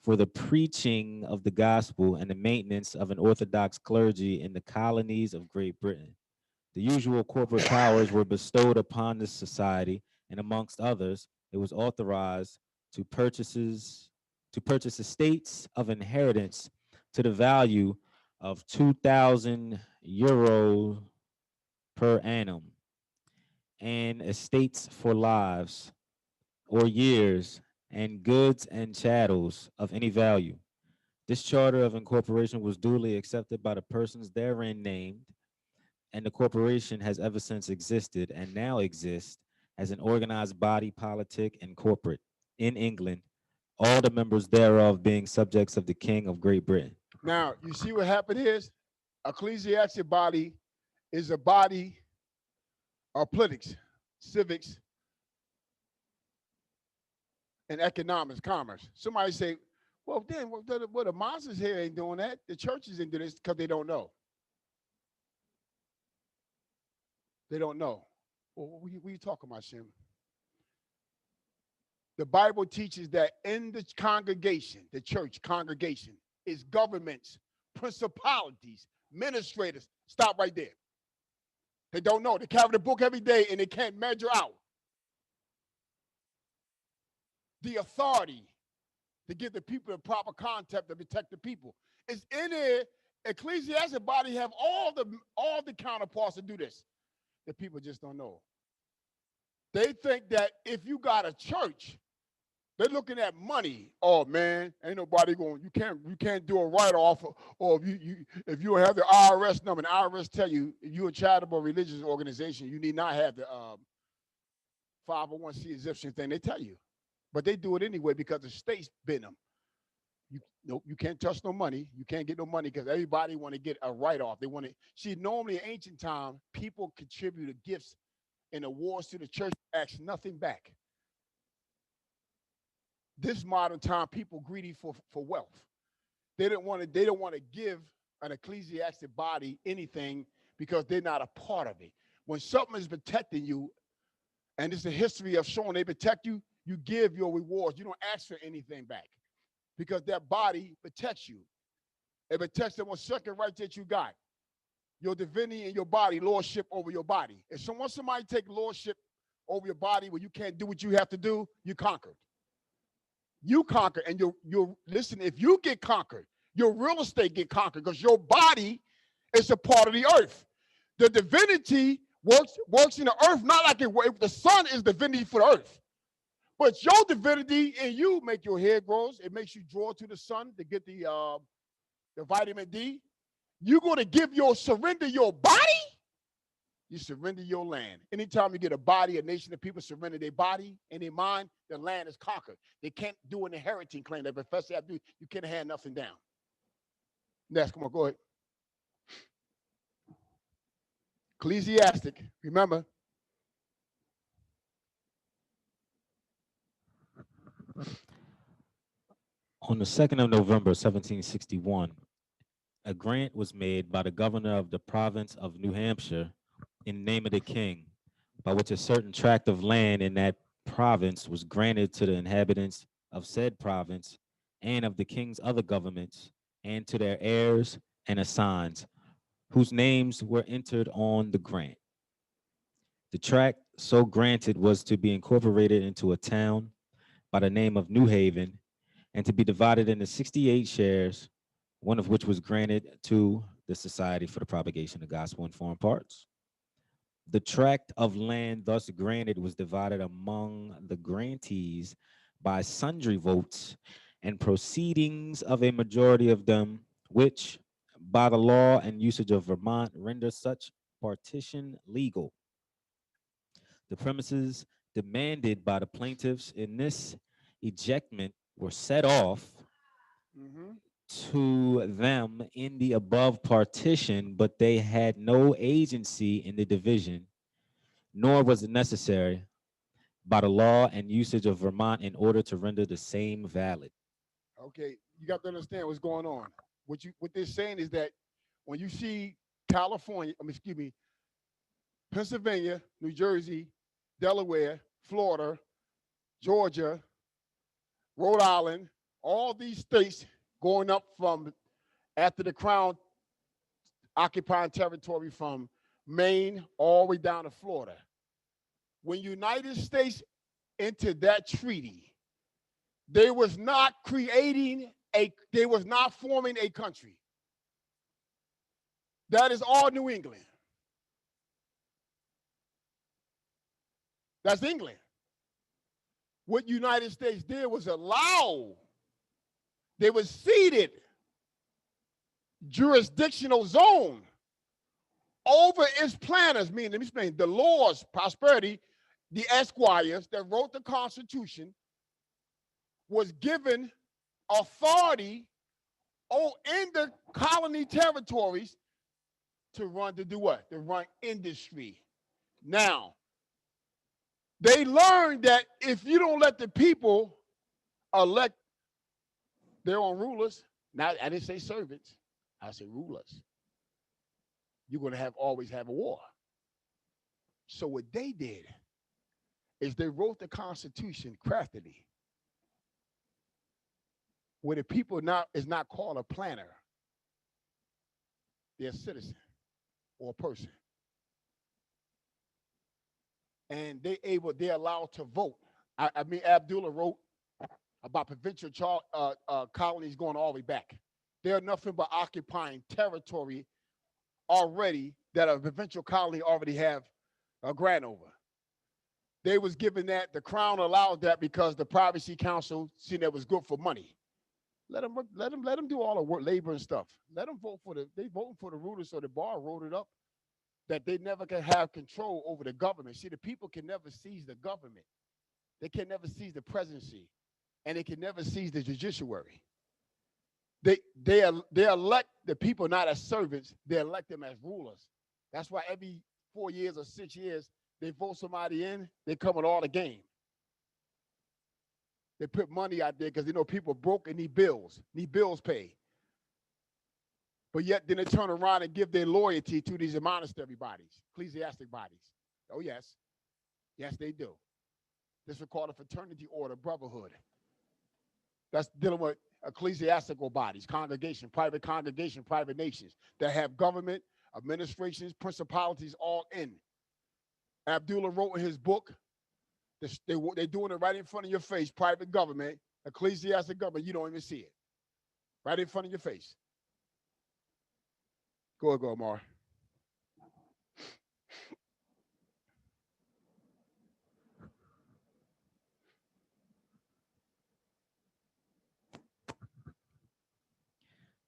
for the preaching of the gospel and the maintenance of an orthodox clergy in the colonies of Great Britain. The usual corporate powers were bestowed upon this society, and amongst others, it was authorized to purchase estates of inheritance to the value of 2,000 euro per annum, and estates for lives or years, and goods and chattels of any value. This charter of incorporation was duly accepted by the persons therein named, and the corporation has ever since existed and now exists as an organized body, politic, and corporate in England, all the members thereof being subjects of the King of Great Britain. Now, you see what happened is ecclesiastic body is a body of politics, civics, and economics, commerce. Somebody say, well, then, the monsters here ain't doing that. The churches ain't doing this because they don't know. They don't know. Well, what are you talking about, Shem? The Bible teaches that in the congregation, the church congregation, is governments, principalities, administrators. Stop right there. They don't know. They carry the book every day and they can't measure out the authority to give the people the proper concept to protect the people. It's in there. Ecclesiastic body have all the counterparts to do this. The people just don't know. They think that if you got a church, they're looking at money. Oh man, ain't nobody going. You can't do a write-off, or if you have the IRS number, and the IRS tell you if you're a charitable religious organization, you need not have the 501c exemption thing. They tell you, but they do it anyway because the state's been them. You can't touch no money. You can't get no money because everybody want to get a write-off. They want to see. Normally, in ancient time, people contributed gifts and awards to the church, ask nothing back. This modern time, people greedy for wealth. They don't want to give an ecclesiastic body anything because they're not a part of it. When something is protecting you, and it's a history of showing they protect you, you give your rewards. You don't ask for anything back because that body protects you. It protects the one second right that you got. Your divinity and your body, lordship over your body. If somebody take lordship over your body where you can't do what you have to do, you conquered. You conquer, and you're listen, if you get conquered, your real estate get conquered because your body is a part of the earth. The divinity works in the earth, not like if the sun is divinity for the earth. But your divinity in you make your hair grows. It makes you draw to the sun to get the vitamin D. You're going to surrender your body. You surrender your land. Anytime you get a body, a nation of people surrender their body and their mind, the land is conquered. They can't do an inheriting claim. They professor have to do. You can't hand nothing down. Next, come on, go ahead. Ecclesiastic, remember. On the 2nd of November, 1761, a grant was made by the governor of the province of New Hampshire in the name of the king, by which a certain tract of land in that province was granted to the inhabitants of said province and of the king's other governments, and to their heirs and assigns, whose names were entered on the grant. The tract so granted was to be incorporated into a town by the name of New Haven, and to be divided into 68 shares, one of which was granted to the Society for the Propagation of the Gospel in Foreign Parts. The tract of land thus granted was divided among the grantees by sundry votes and proceedings of a majority of them, which by the law and usage of Vermont render such partition legal. The premises demanded by the plaintiffs in this ejectment were set off to them in the above partition, but they had no agency in the division, nor was it necessary by the law and usage of Vermont in order to render the same valid. Okay, you got to understand what's going on. What they're saying is that when you see California, excuse me, Pennsylvania, New Jersey, Delaware, Florida, Georgia, Rhode Island, all these states going up from after the Crown occupying territory from Maine all the way down to Florida. When United States entered that treaty, they was not forming a country. That is all New England. That's England. What United States did was allow, they was ceded jurisdictional zone over its planners, meaning, let me explain, the lords, prosperity, the esquires that wrote the Constitution was given authority in the colony territories to run, to do what? To run industry. Now, they learned that if you don't let the people elect their own rulers, now I didn't say servants, I said rulers, you're going to always have a war. So what they did is they wrote the Constitution craftily, where the people now is not called a planner, they're a citizen or a person. And they're allowed to vote. I mean, Abdullah wrote about provincial colonies going all the way back. They're nothing but occupying territory already that a provincial colony already have a grant over. They was given that, the Crown allowed that because the Privacy Council seen that was good for money. Let them do all the work, labor and stuff. Let them vote they voting for the rulers, so the bar wrote it up that they never can have control over the government. See, the people can never seize the government. They can never seize the presidency, and they can never seize the judiciary. They elect the people not as servants, they elect them as rulers. That's why every 4 years or 6 years, they vote somebody in, they come with all the game. They put money out there because they know people broke and need bills paid. But yet then they turn around and give their loyalty to these monastery bodies, ecclesiastic bodies. Oh, yes. Yes, they do. This is called a fraternity order, brotherhood. That's dealing with ecclesiastical bodies, private nations that have government, administrations, principalities all in. Abdullah wrote in his book, they're doing it right in front of your face, private government, ecclesiastic government, you don't even see it. Right in front of your face. Go ahead, Amar.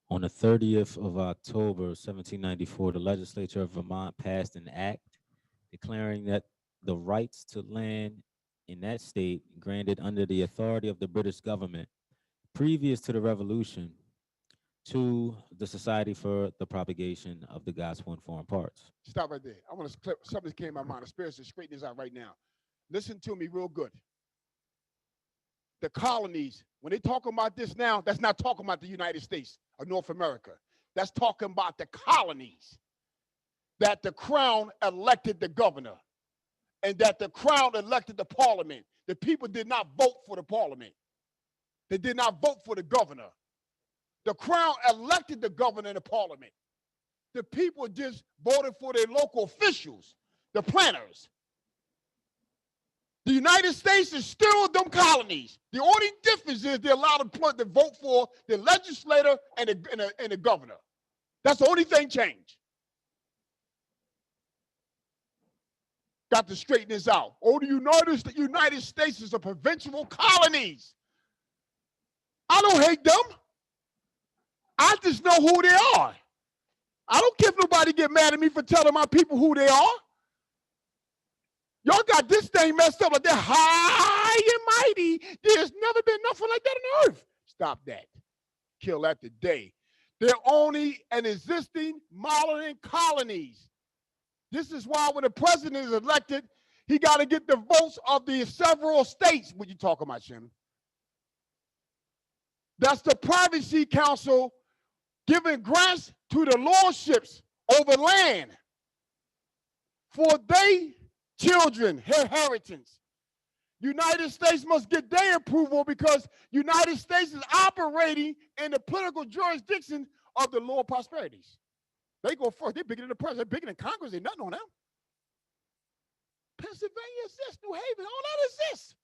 On the 30th of October, 1794, the legislature of Vermont passed an act declaring that the rights to land in that state granted under the authority of the British government previous to the Revolution to the Society for the Propagation of the Gospel in Foreign Parts. Stop right there. I want to clip something that came to my mind. The spirits to straighten this out right now. Listen to me real good. The colonies, when they talking about this now, that's not talking about the United States of North America. That's talking about the colonies. That the Crown elected the governor and that the Crown elected the parliament. The people did not vote for the parliament. They did not vote for the governor. The Crown elected the governor and the parliament. The people just voted for their local officials, the planners. The United States is still them colonies. The only difference is they're allowed to vote for the legislator and the governor. That's the only thing changed. Got to straighten this out. Oh, the United States is a provincial colonies. I don't hate them. I just know who they are. I don't care if nobody get mad at me for telling my people who they are. Y'all got this thing messed up like they're high and mighty. There's never been nothing like that on earth. Stop that. Kill that today. They're only an existing modern colonies. This is why when the president is elected, he got to get the votes of the several states. What you talking about, Shannon? That's the Privacy Council giving grants to the lordships over land for their children, inheritance. United States must get their approval because United States is operating in the political jurisdiction of the Lord Prosperities. They go first. They're bigger than the president. They're bigger than Congress. They're nothing on them. Pennsylvania exists. New Haven, all that exists.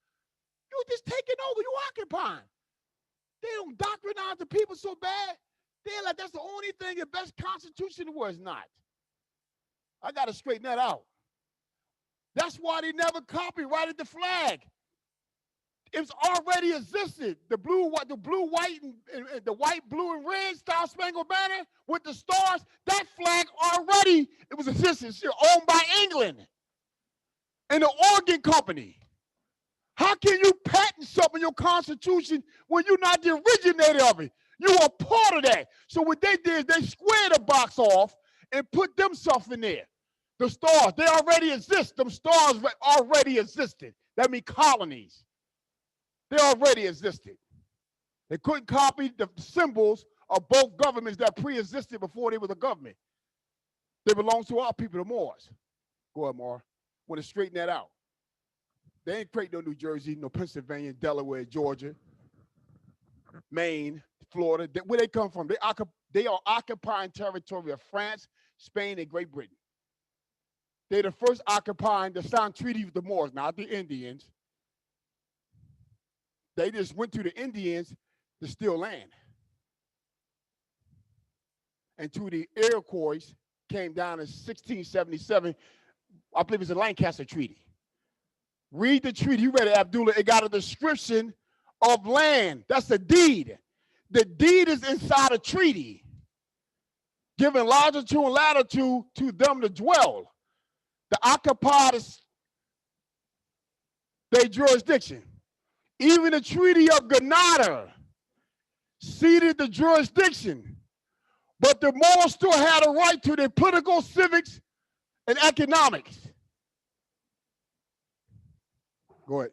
You just taking over. You occupying. They don't doctrinize the people so bad. They're like, that's the only thing the best constitution was not. I got to straighten that out. That's why they never copyrighted the flag. It's already existed. The blue, white, and the white, blue, and red Star Spangled Banner with the stars. That flag already it was existing. It's owned by England and the Oregon Company. How can you patent something in your Constitution when you're not the originator of it? You are part of that. So what they did is they squared the box off and put themselves in there. The stars, they already exist. Them stars already existed. That means colonies. They already existed. They couldn't copy the symbols of both governments that pre-existed before they were the government. They belong to our people, the Moors. Go ahead, Mar. Want to straighten that out. They ain't create no New Jersey, no Pennsylvania, Delaware, Georgia, Maine, Florida. Where they come from? They are occupying territory of France, Spain, and Great Britain. They're the first occupying to sign treaty with the Moors, not the Indians. They just went to the Indians to steal land. And to the Iroquois came down in 1677. I believe it's a Lancaster Treaty. Read the treaty. You read it, Abdullah. It got a description of land. That's the deed. The deed is inside a treaty, giving longitude and latitude to them to dwell. The occupied is their jurisdiction. Even the Treaty of Granada ceded the jurisdiction, but the Moors still had a right to their political, civics, and economics. Go ahead.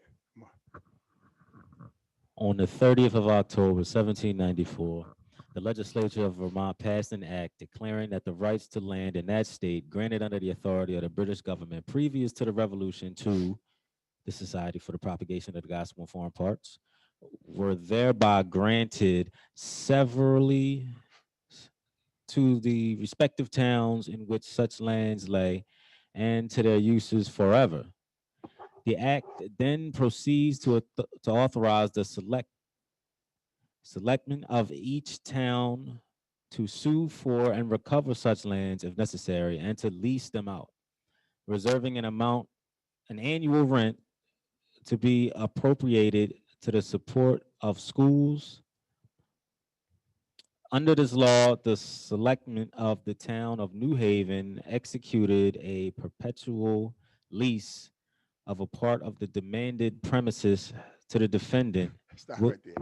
On the 30th of October, 1794, the legislature of Vermont passed an act declaring that the rights to land in that state granted under the authority of the British government previous to the Revolution to the Society for the Propagation of the Gospel in Foreign Parts were thereby granted severally to the respective towns in which such lands lay and to their uses forever. The act then proceeds to authorize the selectmen of each town to sue for and recover such lands if necessary and to lease them out, reserving an annual rent to be appropriated to the support of schools. Under this law, the selectmen of the town of New Haven executed a perpetual lease of a part of the demanded premises to the defendant. Stop right there.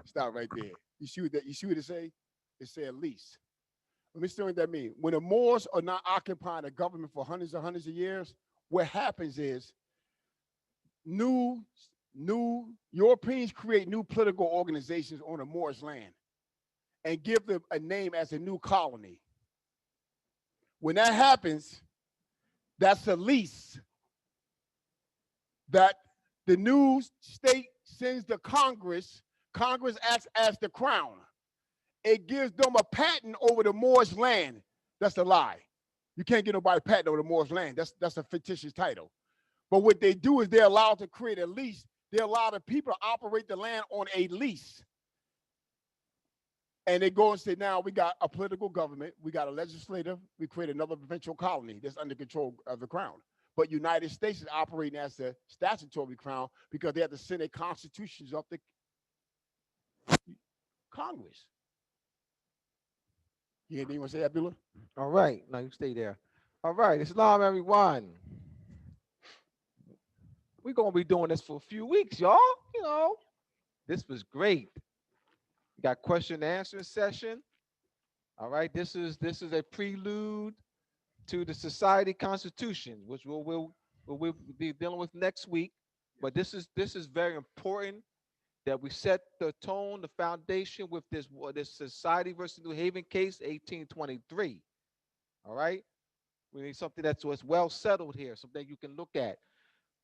Stop right there. You see what it say? It said lease. Let me see what that means. When the Moors are not occupying the government for hundreds and hundreds of years, what happens is new Europeans create new political organizations on the Moorish land and give them a name as a new colony. When that happens, that's a lease that the new state sends to Congress. Congress acts as the crown. It gives them a patent over the Moorish land. That's a lie. You can't get nobody a patent over the Moorish land. That's a fictitious title. But what they do is they're allowed to create a lease. They allow the people to operate the land on a lease. And they go and say, now we got a political government, we got a legislative, we create another provincial colony that's under control of the crown. But United States is operating as the statutory crown because they have to send their constitutions up the. Congress. You anything you want to say, Abdullah? All right. Now you stay there. All right. Islam, everyone. We're gonna be doing this for a few weeks, y'all. You know, this was great. We got question and answer session. All right. This is a prelude to the society constitution, which we'll be dealing with next week. But this is very important that we set the tone, the foundation with this Society versus New Haven case, 1823. All right, we need something that's well settled here, something you can look at.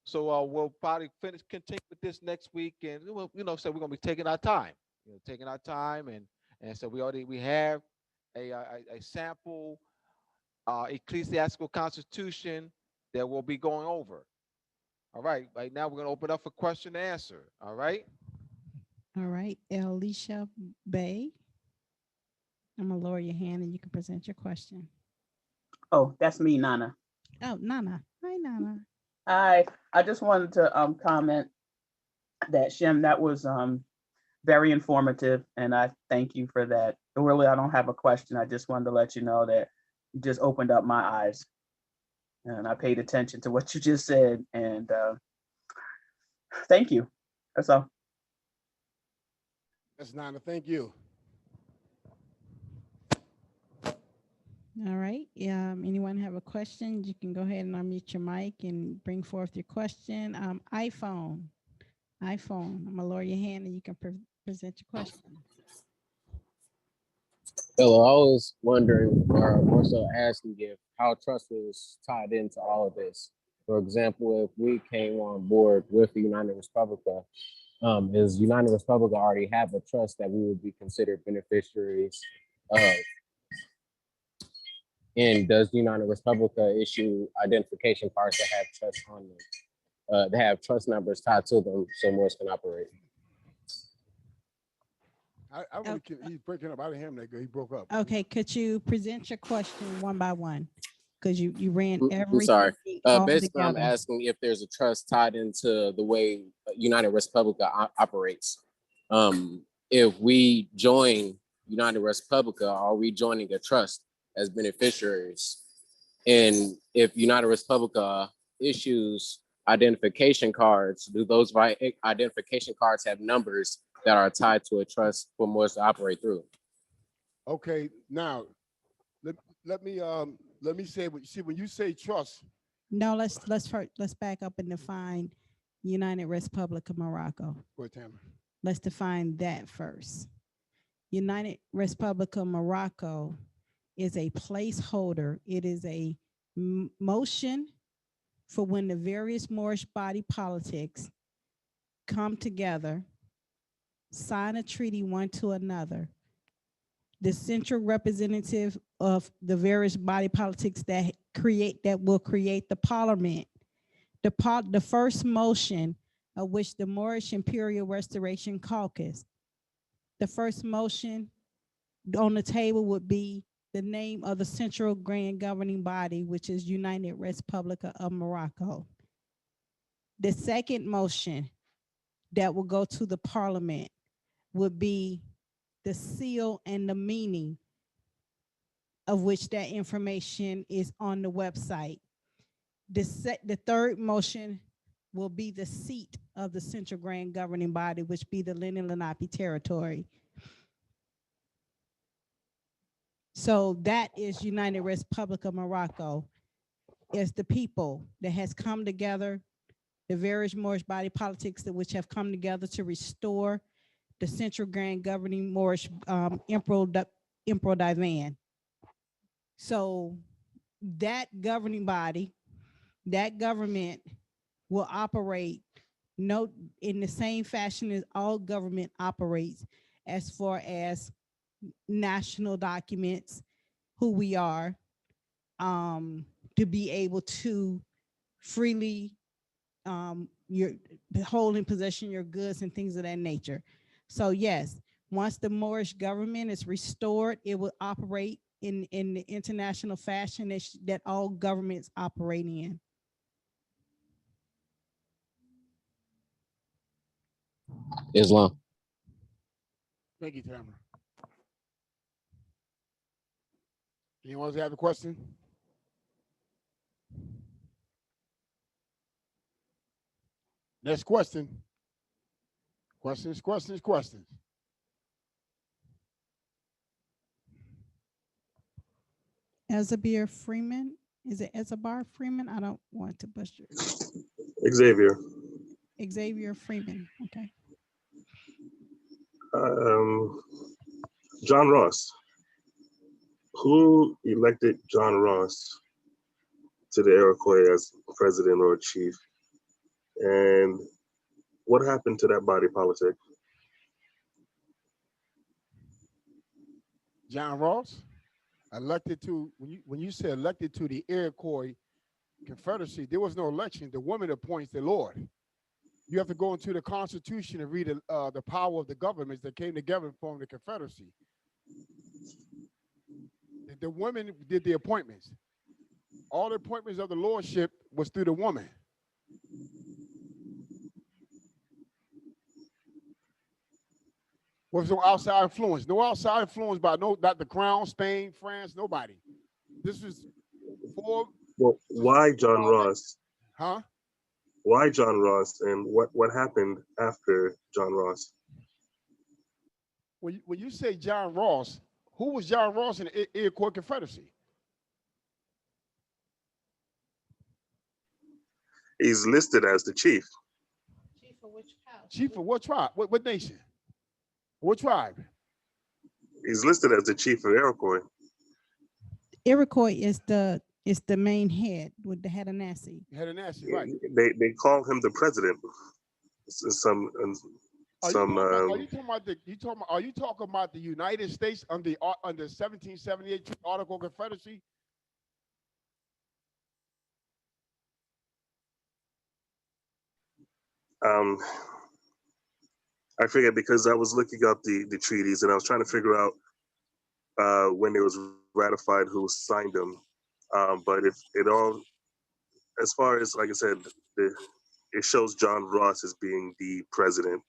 So we'll probably continue with this next week, and so we're gonna be taking our time, taking our time, and so we have a sample ecclesiastical constitution that we'll be going over. All right, right now we're gonna open up for question and answer. All right. All right, Alicia Bay. I'm gonna lower your hand and you can present your question. Oh, that's me, Nana. Oh, Nana. Hi, Nana. Hi. I just wanted to comment that Shem, that was very informative, and I thank you for that. Really, I don't have a question. I just wanted to let you know that you just opened up my eyes, and I paid attention to what you just said, and thank you. That's all. That's Nana. Thank you. All right. Anyone have a question? You can go ahead and unmute your mic and bring forth your question. iPhone. I'm gonna lower your hand and you can present your question. Hello, I was wondering, or more so asking, if how trust was tied into all of this. For example, if we came on board with the United Respublica, is United Respublica already have a trust that we would be considered beneficiaries of? And does United Respublica issue identification cards that have trust on them? They have trust numbers tied to them so Moorish can operate. I really he's breaking up. I didn't hear him that good. He broke up. Okay, could you present your question one by one? Because you ran I'm everything sorry. all Basically, I'm together. asking if there's a trust tied into the way United Respublica operates. If we join United Respublica, are we joining a trust as beneficiaries? And if United Respublica issues identification cards, do those identification cards have numbers that are tied to a trust for Moorish to operate through? Okay, now let me say what you see when you say trust. No, let's back up and define United Republic of Morocco. Go ahead, Tamara. Let's define that first. United Republic of Morocco is a placeholder. It is a motion for when the various Moorish body politics come together, sign a treaty one to another. The central representative of the various body politics that will create the parliament. The first motion of which the Moorish Imperial Restoration Caucus. The first motion on the table would be the name of the central grand governing body, which is United Republic of Morocco. The second motion that will go to the parliament would be the seal and the meaning of which that information is on the website. The third motion will be the seat of the central grand governing body, which be the Lenape territory. So that is United Republic of Morocco. It's the people that has come together, the various Moorish body politics that which have come together to restore the central grand governing Moorish Emperor Divan. So that governing body, that government will operate in the same fashion as all government operates as far as national documents, who we are, to be able to freely hold in possession your goods and things of that nature. So yes, once the Moorish government is restored, it will operate in the international fashion that all governments operate in. Islam. Thank you, Tamara. Anyone else have a question? Next question. Questions. Elzabir Freeman. Is it Elzabar Freeman? I don't want to butcher Xavier. Xavier Freeman. Okay. John Ross. Who elected John Ross to the Iroquois as president or chief? And what happened to that body politic? John Ross, elected to, when you say elected to the Iroquois Confederacy, there was no election. The woman appoints the Lord. You have to go into the Constitution and read the power of the governments that came together and formed the Confederacy. The women did the appointments. All the appointments of the lordship was through the woman. Was no outside influence. No outside influence by not the crown, Spain, France, nobody. This was for. Well, why John Ross? Huh? Why John Ross, and what happened after John Ross? When you say John Ross, who was John Ross in the Iroquois Confederacy? He's listed as the chief. Chief of which house? Chief of what tribe? What nation? What tribe? He's listed as the chief of Iroquois. Iroquois is the main head with the Hatanasi. Hatanasi, right? They call him the president. Are you talking about the United States under 1778 Article of Confederacy? I forget because I was looking up the treaties and I was trying to figure out when it was ratified, who signed them. But if it all, as far as like I said, it shows John Ross as being the president,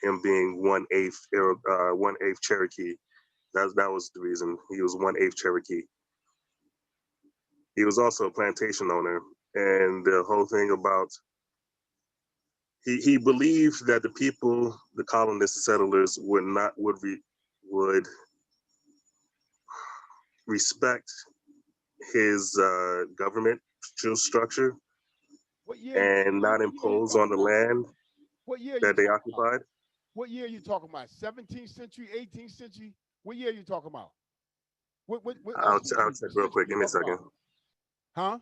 him being 1/8 Cherokee. That was the reason he was 1/8 Cherokee. He was also a plantation owner, and the whole thing about he believed that the people, the colonists, the settlers would respect his government structure and not impose on the land that they occupied. What year are you talking about? 17th century, 18th century? What year are you talking about? I'll check real quick. Give me a second. Huh?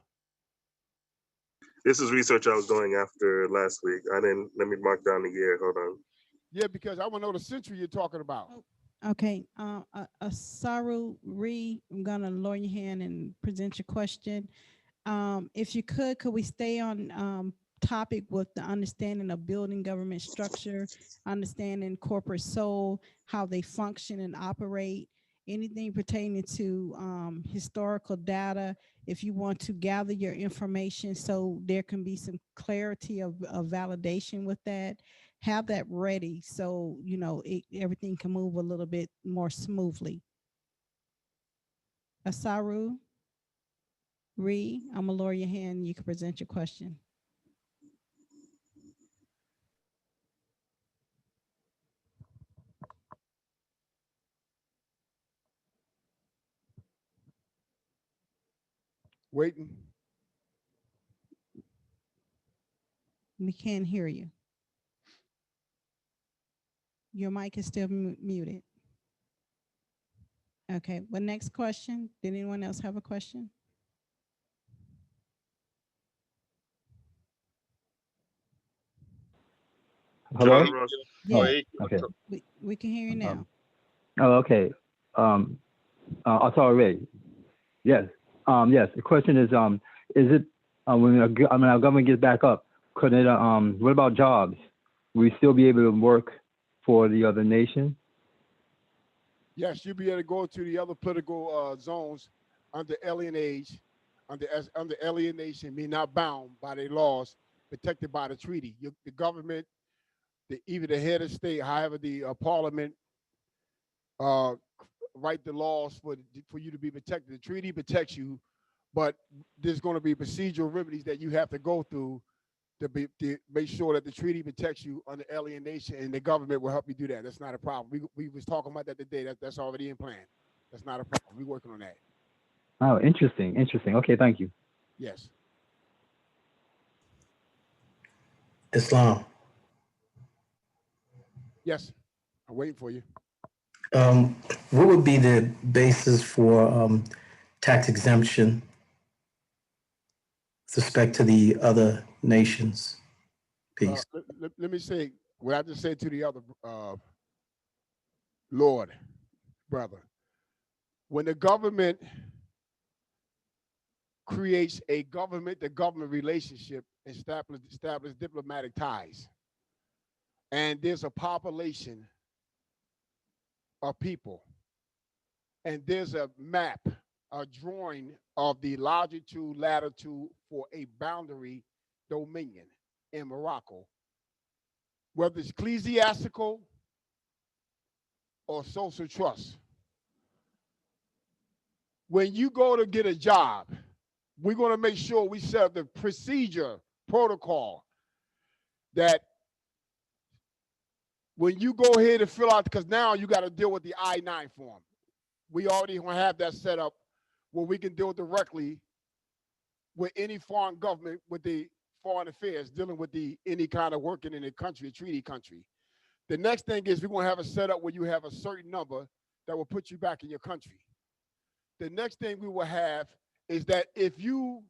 This is research I was doing after last week. Let me mark down the year. Hold on. Yeah, because I want to know the century you're talking about. Okay. Saru Ree, I'm gonna lower your hand and present your question. If you could we stay on topic with the understanding of building government structure, understanding corporate soul, how they function and operate, anything pertaining to historical data, if you want to gather your information so there can be some clarity of validation with that, have that ready so everything can move a little bit more smoothly. Asaru Ree, I'm gonna lower your hand and you can present your question. Waiting. We can't hear you. Your mic is still muted. Okay, well, next question. Did anyone else have a question? Hello? Yeah, okay. We can hear you now. Okay. Sorry, Ray. Yes. Yes. The question is it when our government gets back up, could it what about jobs? Will we still be able to work for the other nation? Yes, you'll be able to go to the other political zones under alienage, under alienation, mean not bound by their laws, protected by the treaty. The government, even the head of state, however the parliament uh, write the laws for you to be protected. The treaty protects you, but there's going to be procedural remedies that you have to go through to make sure that the treaty protects you under alienation, and the government will help you do that. That's not a problem. We was talking about that today. That's already in plan. That's not a problem. We're working on that. Oh, interesting, interesting. Okay, thank you. Yes. Islam. Yes. I'm waiting for you. Um, what would be the basis for tax exemption with respect to the other nations? Peace. Let me say what I just said to the other Lord, brother. When the government creates a government-to-government relationship, establish diplomatic ties, and there's a population of people, and there's a map, a drawing of the longitude, latitude for a boundary dominion in Morocco, whether it's ecclesiastical or social trust. When you go to get a job, we're going to make sure we set up the procedure, protocol, that when you go ahead and fill out, because now you got to deal with the I-9 form. We already going to have that set up where we can deal directly with any foreign government, with the foreign affairs, dealing with any kind of working in a country, a treaty country. The next thing is we're going to have a setup where you have a certain number that will put you back in your country. The next thing we will have is that if you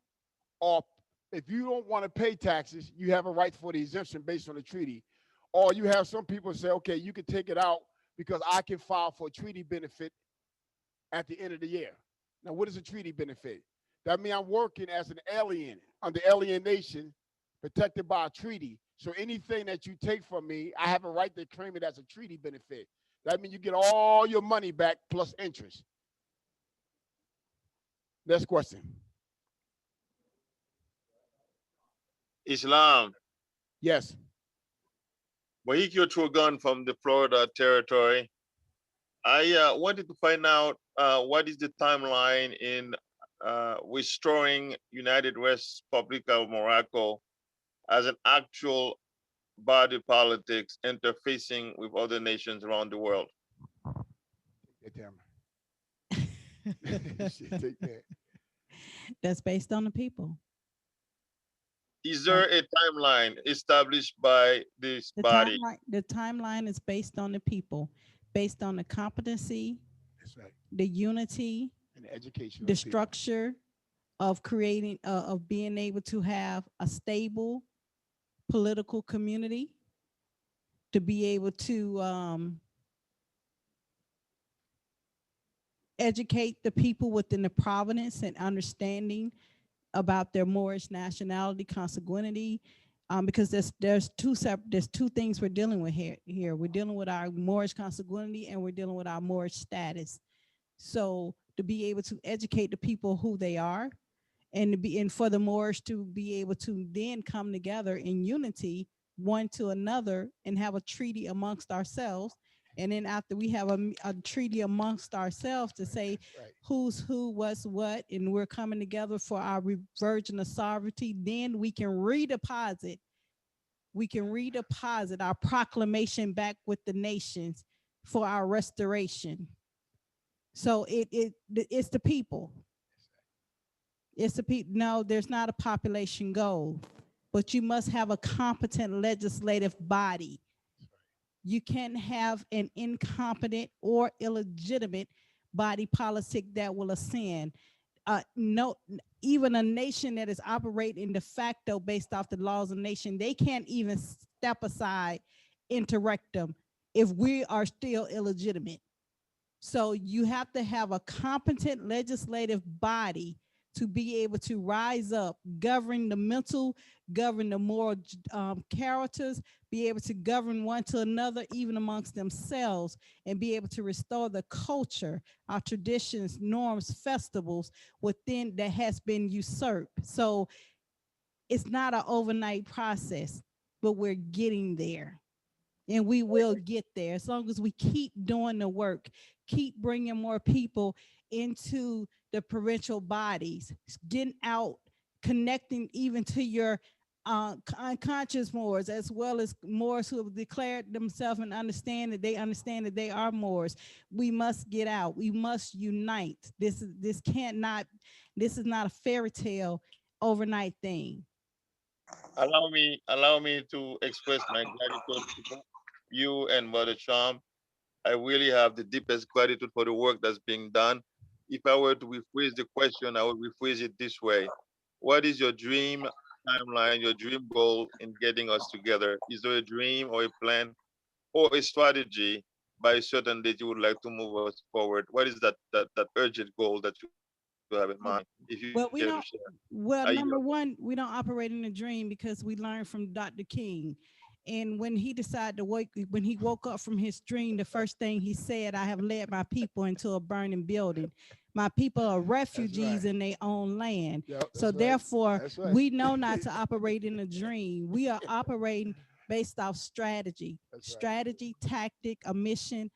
don't want to pay taxes, you have a right for the exemption based on the treaty. Or you have some people say, okay, you can take it out because I can file for a treaty benefit at the end of the year. Now, what is a treaty benefit? That means I'm working as an alien under alienation, protected by a treaty. So anything that you take from me, I have a right to claim it as a treaty benefit. That means you get all your money back plus interest. Next question. Islam. Yes. Mohikio Trogan from the Florida territory. I wanted to find out what is the timeline in restoring United Republic of Morocco as an actual body politics interfacing with other nations around the world. That's based on the people. Is there a timeline established by this body? The timeline is based on the people, based on the competency, that's right, the unity, and the education, the structure of creating, of being able to have a stable political community, to be able to educate the people within the province and understanding about their Moorish nationality, consanguinity, because there's two things we're dealing with here. We're dealing with our Moorish consanguinity and we're dealing with our Moorish status. So to be able to educate the people who they are, and for the Moorish to be able to then come together in unity, one to another, and have a treaty amongst ourselves. And then after we have a treaty amongst ourselves to say who's who, what's what, and we're coming together for our reversion of sovereignty, then we can redeposit our proclamation back with the nations for our restoration. So it's the people. It's the people. No, there's not a population goal, but you must have a competent legislative body. You can't have an incompetent or illegitimate body politic that will ascend. No, even a nation that is operating de facto based off the laws of the nation, they can't even step aside interrectum if we are still illegitimate. So you have to have a competent legislative body to be able to rise up, govern the mental, govern the moral characters, be able to govern one to another, even amongst themselves, and be able to restore the culture, our traditions, norms, festivals within that has been usurped. So it's not an overnight process, but we're getting there. and we will get there as long as we keep doing the work, keep bringing more people into the provincial bodies, getting out, connecting even to your unconscious Moors, as well as Moors who have declared themselves and understand that they are Moors. We must get out. We must unite. This is not a fairy tale overnight thing. Allow me to express my gratitude to you and Mother Charm. I really have the deepest gratitude for the work that's being done. If I were to rephrase the question, I would rephrase it this way. What is your dream timeline, your dream goal in getting us together? Is there a dream or a plan or a strategy by a certain date you would like to move us forward? What is that urgent goal that you have in mind? If you care to share, Well, we don't. Well, I yield. number one, we don't operate in a dream because we learned from Dr. King. And when he decided to wake, when he woke up from his dream, the first thing he said, I have led my people into a burning building. My people are refugees in their own land. Yep, So that's right. therefore, That's right. we know not to operate in a dream. We are operating based off strategy, strategy, tactic, a mission,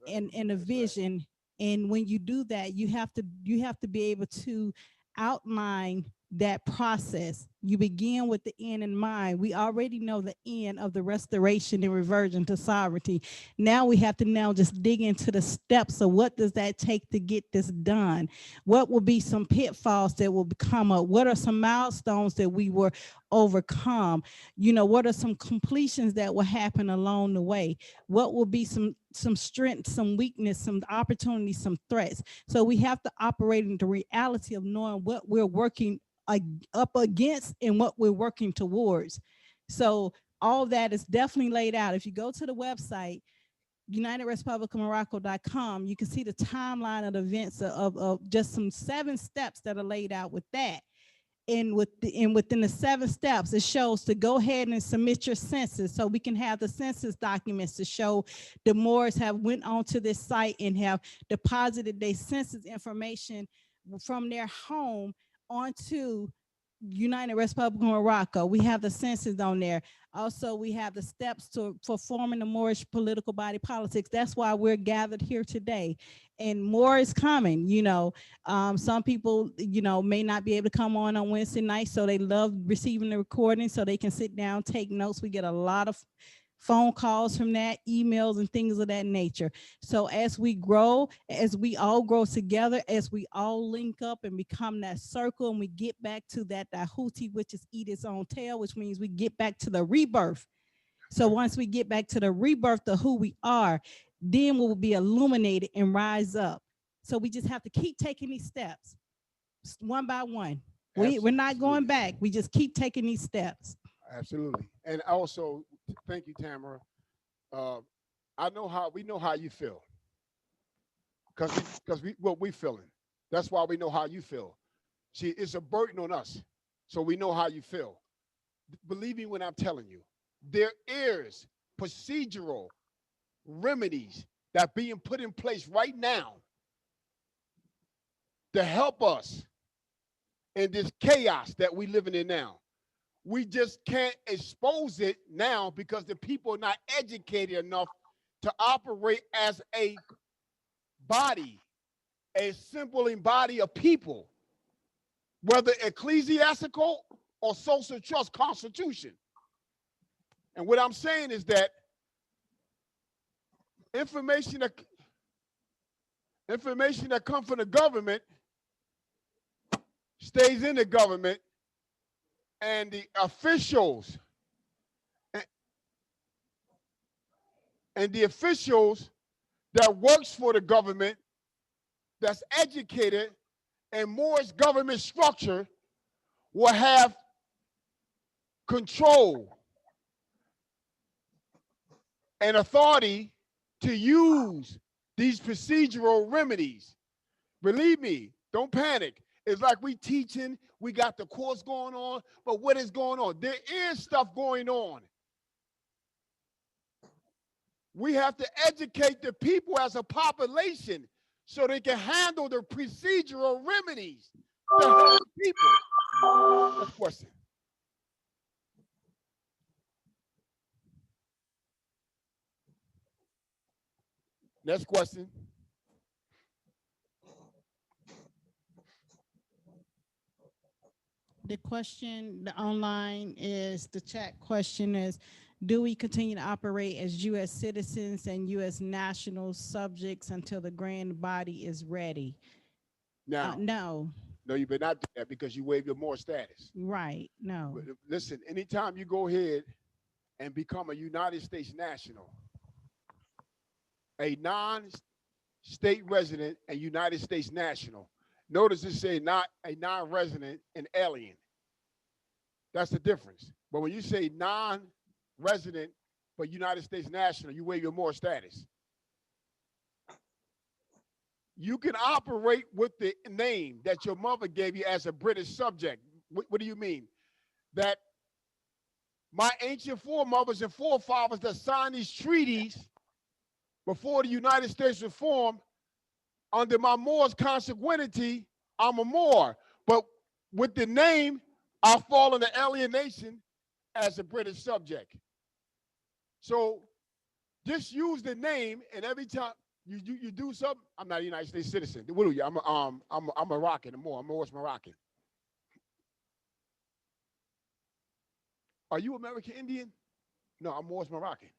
and a vision. And when you do that, you have to be able to outline that process. You begin with the end in mind. We already know the end of the restoration and reversion to sovereignty. Now we have to now just dig into the steps of what does that take to get this done. What will be some pitfalls that will come up? What are some milestones that we were overcome? What are some completions that will happen along the way? What will be some strength, some weakness, some opportunities, some threats? So we have to operate in the reality of knowing what we're working up against and what we're working towards. So all that is definitely laid out. If you go to the website, UnitedRespublicMorocco.com, you can see the timeline of the events of just some 7 steps that are laid out with that. And within the 7 steps, it shows to go ahead and submit your census so we can have the census documents to show the Moors have went onto this site and have deposited their census information from their home onto United Republic of Morocco. We have the census on there. Also, we have the steps for forming the Moorish political body politics. That's why we're gathered here today. And more is coming. Some people, may not be able to come on Wednesday night, so they love receiving the recording so they can sit down, take notes. We get a lot of phone calls from that, emails and things of that nature. So as we grow, as we all grow together, as we all link up and become that circle, and we get back to that Dahuti, which is eat its own tail, which means we get back to the rebirth. So once we get back to the rebirth of who we are, then we'll be illuminated and rise up. So we just have to keep taking these steps one by one. We're not going back. We just keep taking these steps. Absolutely. And also, thank you, Tamara. We know how you feel. Because what we feeling. That's why we know how you feel. See, it's a burden on us. So we know how you feel. Believe me when I'm telling you, there is procedural remedies that are being put in place right now to help us in this chaos that we living in now. We just can't expose it now because the people are not educated enough to operate as a body, a simple body of people, whether ecclesiastical or social trust constitution. And what I'm saying is that information that comes from the government stays in the government, and the officials that works for the government, that's educated and Moorish government structure, will have control and authority to use these procedural remedies. Believe me, don't panic. It's like we teaching, we got the course going on, but what is going on? There is stuff going on. We have to educate the people as a population so they can handle the procedural remedies to help the people. Next question. Next question. The question, the online is, the chat question is, do we continue to operate as U.S. citizens and U.S. national subjects until the grand body is ready? Now, no. No, you better not do that because you waive your Moorish status. Right, no. But listen, anytime you go ahead and become a United States national, a non-state resident and United States national, notice it say not a non-resident and alien. That's the difference. But when you say non-resident but United States national, you waive your Moorish status. You can operate with the name that your mother gave you as a British subject. What do you mean? That my ancient foremothers and forefathers that signed these treaties before the United States was formed, under my Moor's consanguinity, I'm a Moor. But with the name, I fall into alienation as a British subject. So just use the name, and every time you do something, I'm not a United States citizen. What are you? I'm Moroccan. I'm Moorish Moroccan. Are you American Indian? No, I'm Moorish Moroccan.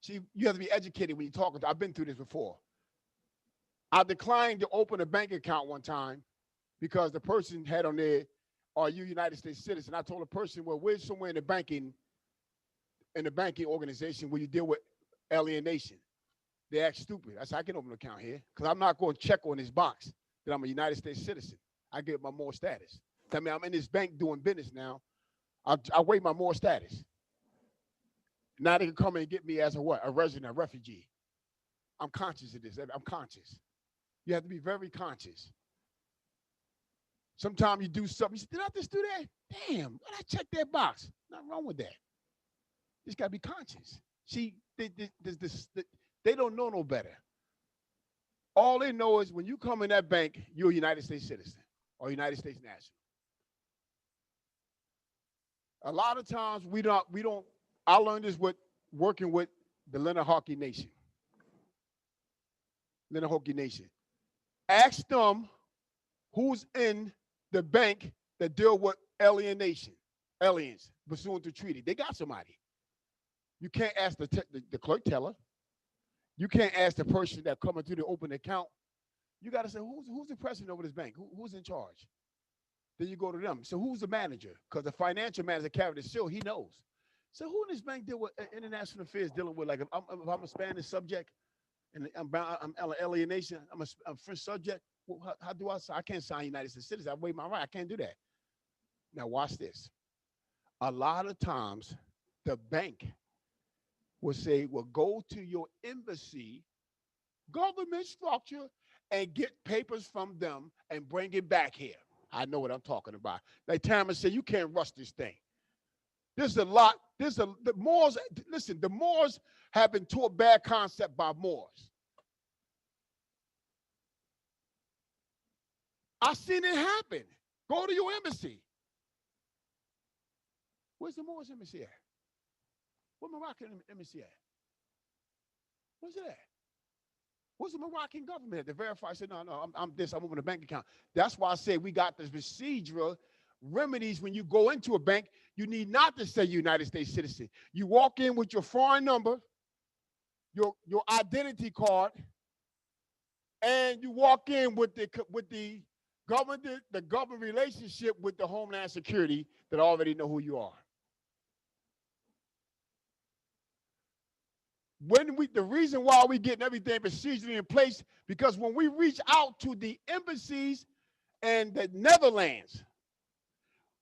See, you have to be educated when you're talking. I've been through this before. I declined to open a bank account one time because the person had on there, "Are you United States citizen?" I told the person, "Well, we're somewhere in the banking organization where you deal with alienation." They act stupid. I said, "I can open an account here because I'm not going to check on this box that I'm a United States citizen. I get my Moor status. I mean, I'm in this bank doing business now. I waive my Moor status. Now they can come in and get me as a what? A resident, a refugee. I'm conscious of this. I'm conscious. You have to be very conscious. Sometimes you do something. You say, "Did I just do that? Damn, why did I check that box?" Nothing wrong with that. You just got to be conscious. See, they don't know no better. All they know is when you come in that bank, you're a United States citizen or United States national. A lot of times we don't. I learned this with working with the Lenahokie Nation. Lenahokie Nation. Ask them who's in the bank that deal with aliens pursuant to treaty. They got somebody. You can't ask the clerk teller. You can't ask the person that coming through to open account. You got to say, who's the president over this bank? Who's in charge? Then you go to them. So who's the manager? Because the financial manager carried the seal, he knows. So who in this bank deal with international affairs, dealing with, like, if I'm a Spanish subject and I'm alienation, I'm a French subject, well, how do I sign? I can't sign United States citizen. I waive my right. I can't do that. Now watch this. A lot of times the bank will say, well, go to your embassy, government structure, and get papers from them and bring it back here. I know what I'm talking about. Like Tamara said, you can't rush this thing. There's a lot. The Moors, listen, the Moors have been taught bad concept by Moors. I've seen it happen. Go to your embassy. Where's the Moors embassy at? Where's Moroccan embassy at? Where's it at? Where's the Moroccan government to verify? I said, no, I'm this, I'm opening a bank account. That's why I say we got the procedural remedies. When you go into a bank, you need not to say United States citizen. You walk in with your foreign number, your identity card, and you walk in with the government relationship with the Homeland Security that already know who you are. The reason why we getting everything procedurally in place, because when we reach out to the embassies and the Netherlands,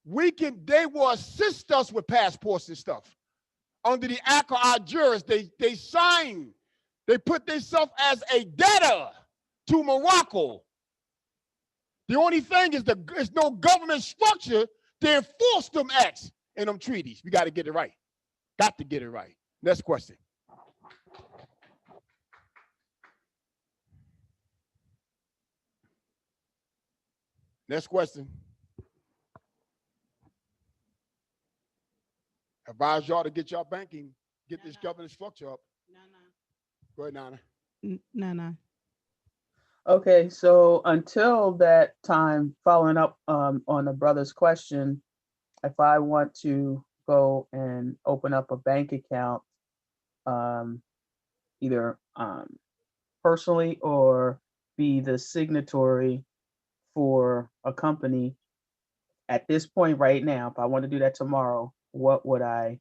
they will assist us with passports and stuff. Under the act of our jurors, they sign, they put themselves as a debtor to Morocco. The only thing is there's no government structure to enforce them acts and them treaties. We got to get it right. Got to get it right. Next question. Next question. Advise y'all to get y'all banking, get this government structure up. Go ahead, Nana. No. Okay, so until that time, following up on the brother's question, if I want to go and open up a bank account, um, either personally or be the signatory for a company, at this point right now, if I want to do that tomorrow, what would I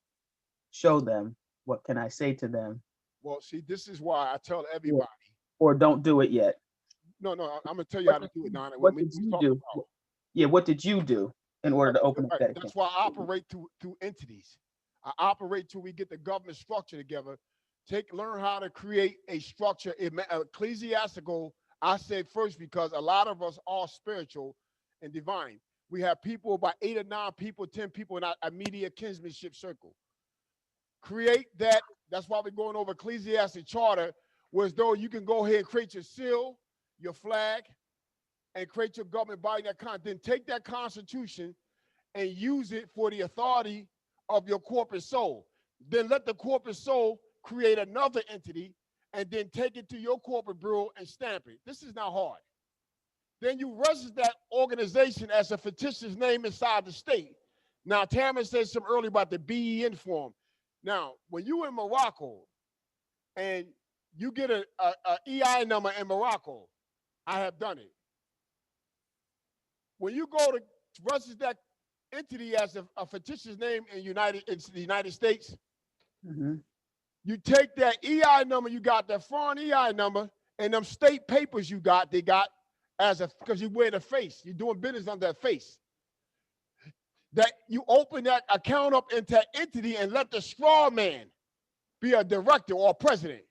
show them? What can I say to them? Well, see, this is why I tell Or, everybody. or don't do it yet. No, I'm gonna tell you how to do it, Nana. What did you do? Yeah, what did you do in order to open up Right. that account? That's why I operate through entities. I operate till we get the government structure together. Learn how to create a structure, ecclesiastical. I said first because a lot of us are spiritual and divine. We have people, about 8 or 9 people, 10 people in our immediate kinsmanship circle. Create that. That's why we're going over ecclesiastic charter, whereas though you can go ahead and create your seal, your flag, and create your government body that then take that constitution and use it for the authority of your corporate soul. Then let the corporate soul create another entity and then take it to your corporate bureau and stamp it. This is not hard. Then you register that organization as a fictitious name inside the state. Now, Tamara said something earlier about the BEN form. Now, when you in Morocco and you get a EI number in Morocco, I have done it. When you go to register that entity as a fictitious name in the United States, you take that EI number, you got that foreign EI number, and them state papers they got as because you wear the face, you're doing business under that face. That you open that account up into that entity and let the straw man be a director or a president.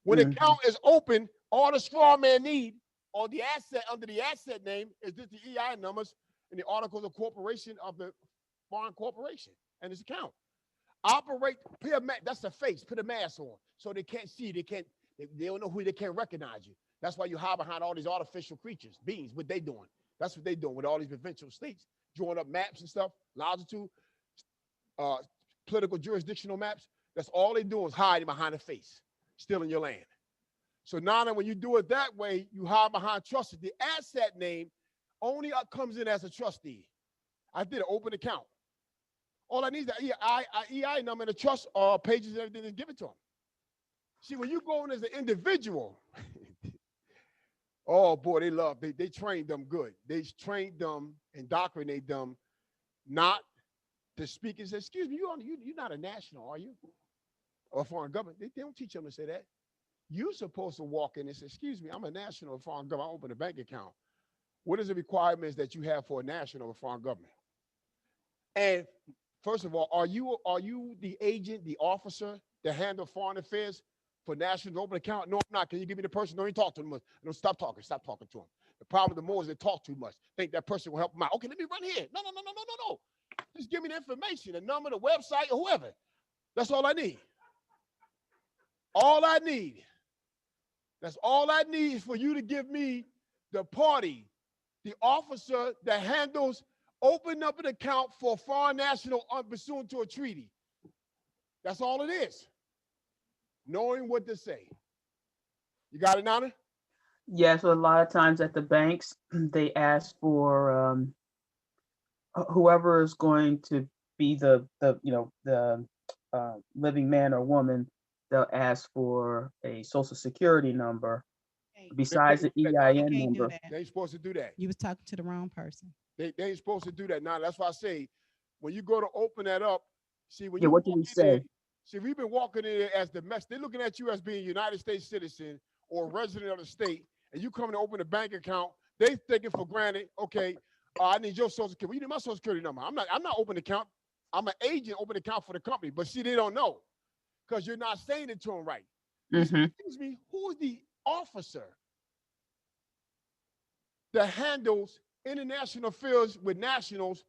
When the account is open, all the straw man need on the asset under the asset name is just the EI numbers and the articles of corporation of the foreign corporation and its account. Operate, that's the face, put a mask on so they can't see, they don't know who, they can't recognize you. That's why you hide behind all these artificial creatures, beings, what they doing. That's what they doing with all these provincial states, drawing up maps and stuff, longitude, political jurisdictional maps. That's all they do is hiding behind a face, stealing your land. So now when you do it that way, you hide behind trusted. The asset name only comes in as a trustee. I did an open account. All I need is the EI number and the trust pages and everything, and give it to them. See, when you go in as an individual, oh boy, they trained them good. They trained them, indoctrinate them, not to speak and say, excuse me, you're not a national, are you? Or foreign government. They don't teach them to say that. You're supposed to walk in and say, excuse me, I'm a national or foreign government. I open a bank account. What is the requirements that you have for a national or foreign government? And first of all, are you the agent, the officer that handle foreign affairs for national open account? No, I'm not. Can you give me the person? Don't even talk to them much. No, stop talking to them. The problem with the Moors is they talk too much. Think that person will help them out. Okay, let me run here. No. Just give me the information, the number, the website, or whoever. That's all I need. All I need. That's all I need is for you to give me the party, the officer that handles opening up an account for a foreign national pursuant to a treaty. That's all it is. Knowing what to say. You got it, Nana? Yeah, so a lot of times at the banks, they ask for whoever is going to be the living man or woman. They'll ask for a social security number besides the EIN number. They ain't supposed to do that. You was talking to the wrong person. They ain't supposed to do that. Now, that's why I say, when you go to open that up, see, when what did he say? See, we've been walking in there as they're looking at you as being a United States citizen or a resident of the state, and you come to open a bank account, they taking for granted, okay, I need your social security. Well, you need my social security number. I'm not opening account. I'm an agent opening account for the company. But see, they don't know because you're not saying it to them right. Excuse me, who is the officer that handles international affairs with nationals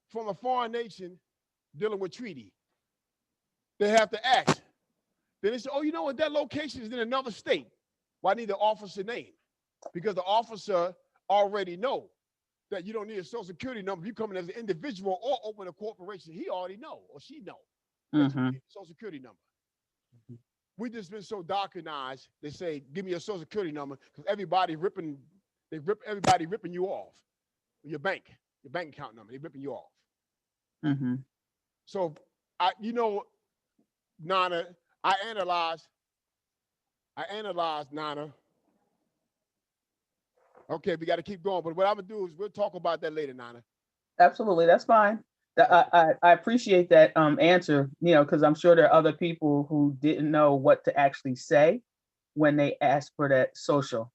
from a foreign nation dealing with treaty? They have to ask. Then they say, oh, you know what? That location is in another state. Well, I need the officer name because the officer already know that you don't need a social security number. If you come in as an individual or open a corporation, he already know or she know that you need a social security number. We just been so darkenized. They say, "Give me your social security number," because everybody ripping, everybody ripping you off. Your bank account number, they ripping you off. Mm-hmm. So, Nana, I analyzed Nana. Okay, we got to keep going. But what I'm gonna do is we'll talk about that later, Nana. Absolutely, that's fine. I appreciate that answer, because I'm sure there are other people who didn't know what to actually say when they asked for that social.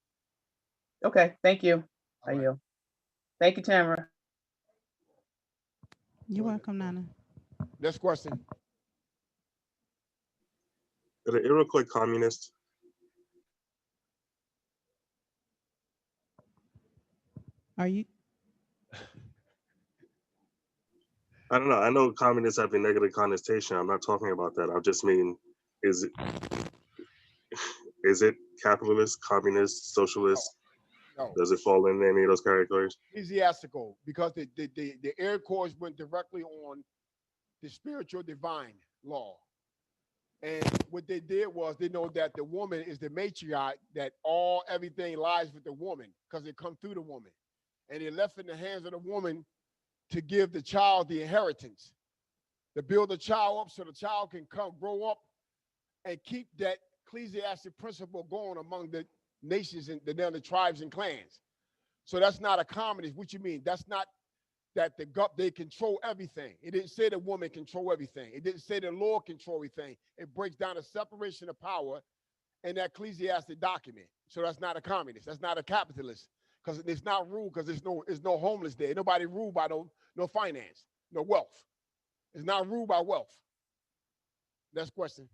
Okay, thank you. I yield. Thank you, Tamara. You're welcome, Nana. Next question. Are the Iroquois communists? Are you? I don't know. I know communists have a negative connotation. I'm not talking about that. I just mean, is it capitalist, communist, socialist? No. Does it fall in any of those categories? Ecclesiastical, because the Air Corps went directly on the spiritual divine law. And what they did was they know that the woman is the matriarch, that everything lies with the woman because it comes through the woman. And it left in the hands of the woman to give the child the inheritance, to build the child up so the child can grow up and keep that ecclesiastic principle going among the nations and the tribes and clans. So that's not a communist. What you mean? That's not that they control everything. It didn't say the woman control everything. It didn't say the Lord control everything. It breaks down the separation of power in that ecclesiastic document. So that's not a communist. That's not a capitalist, because it's not ruled, because there's no homeless there. Nobody ruled by no finance, no wealth. It's not ruled by wealth. Next question.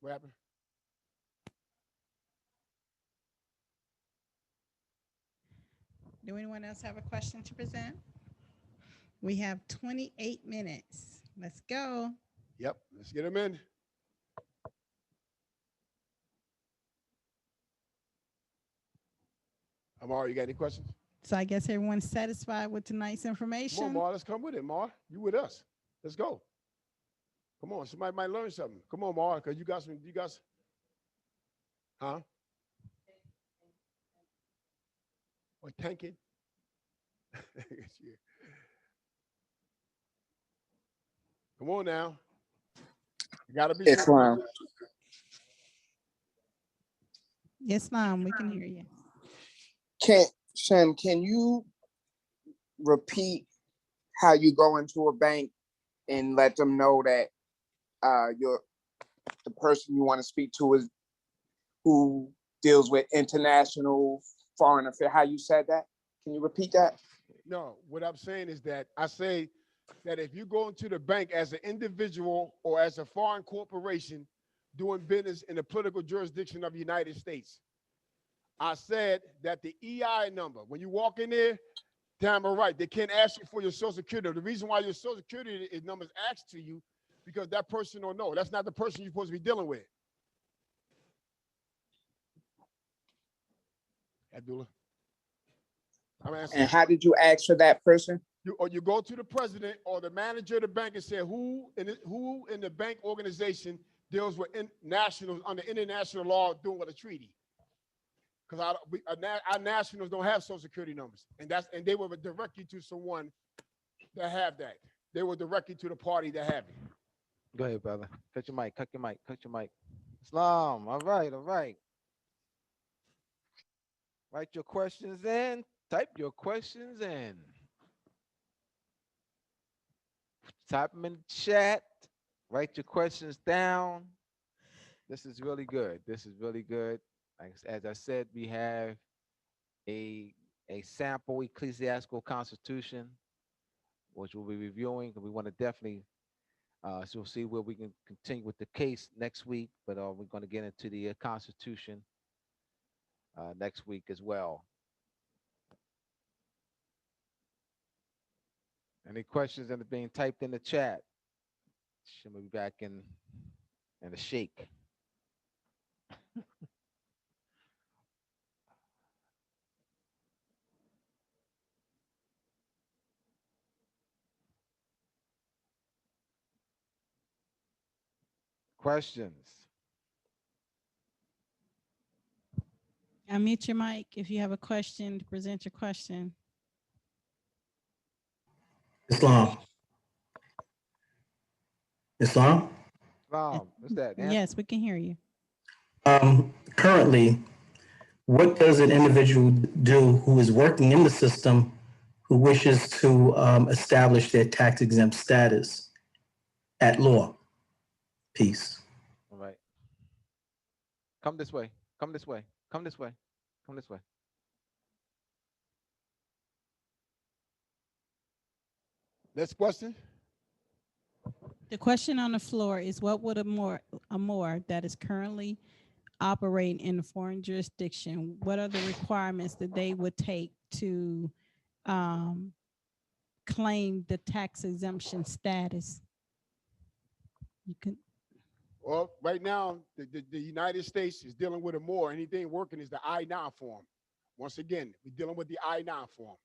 What happened? Do anyone else have a question to present? We have 28 minutes. Let's go. Yep, let's get them in. Amar, you got any questions? So I guess everyone's satisfied with tonight's information. Come on, Mar, let's come with it, Mar. You with us. Let's go. Come on, somebody might learn something. Come on, Mar, because you got some, huh? Or tanking? Come on now. You gotta be Islam. Islam, we can hear you. Shem, can you repeat how you go into a bank and let them know that the person you want to speak to is who deals with international foreign affairs? How you said that? Can you repeat that? No, what I'm saying is that I say that if you go into the bank as an individual or as a foreign corporation doing business in the political jurisdiction of the United States, I said that the EI number, when you walk in there, damn right, they can't ask you for your social security. The reason why your social security number is asked to you, because that person don't know. That's not the person you're supposed to be dealing with. Abdullah. And how did you ask for that person? You go to the president or the manager of the bank and say who in the bank organization deals with nationals under international law doing with a treaty. Because our nationals don't have social security numbers, and they will direct you to someone that have that. They will direct you to the party that have it. Go ahead, brother. Cut your mic. Cut your mic. Cut your mic. Islam. All right. All right. Write your questions in. Type your questions in. Type them in the chat. Write your questions down. This is really good. This is really good. As I said, we have a sample ecclesiastical constitution, which we'll be reviewing. We want to definitely, so we'll see where we can continue with the case next week. But we're going to get into the constitution next week as well. Any questions that are being typed in the chat? Should we be back in the shake? Questions? Unmute your mic if you have a question, present your question. Islam. Islam? What's that? Yes, we can hear you. Currently, what does an individual do who is working in the system who wishes to establish their tax exempt status at law? Peace. All right. Come this way. Come this way. Come this way. Come this way. Next question. The question on the floor is, what would a Moor that is currently operating in a foreign jurisdiction, what are the requirements that they would take to claim the tax exemption status? You can. Well, right now, the United States is dealing with a Moor. Anything working is the I-9 form. Once again, we're dealing with the I-9 form.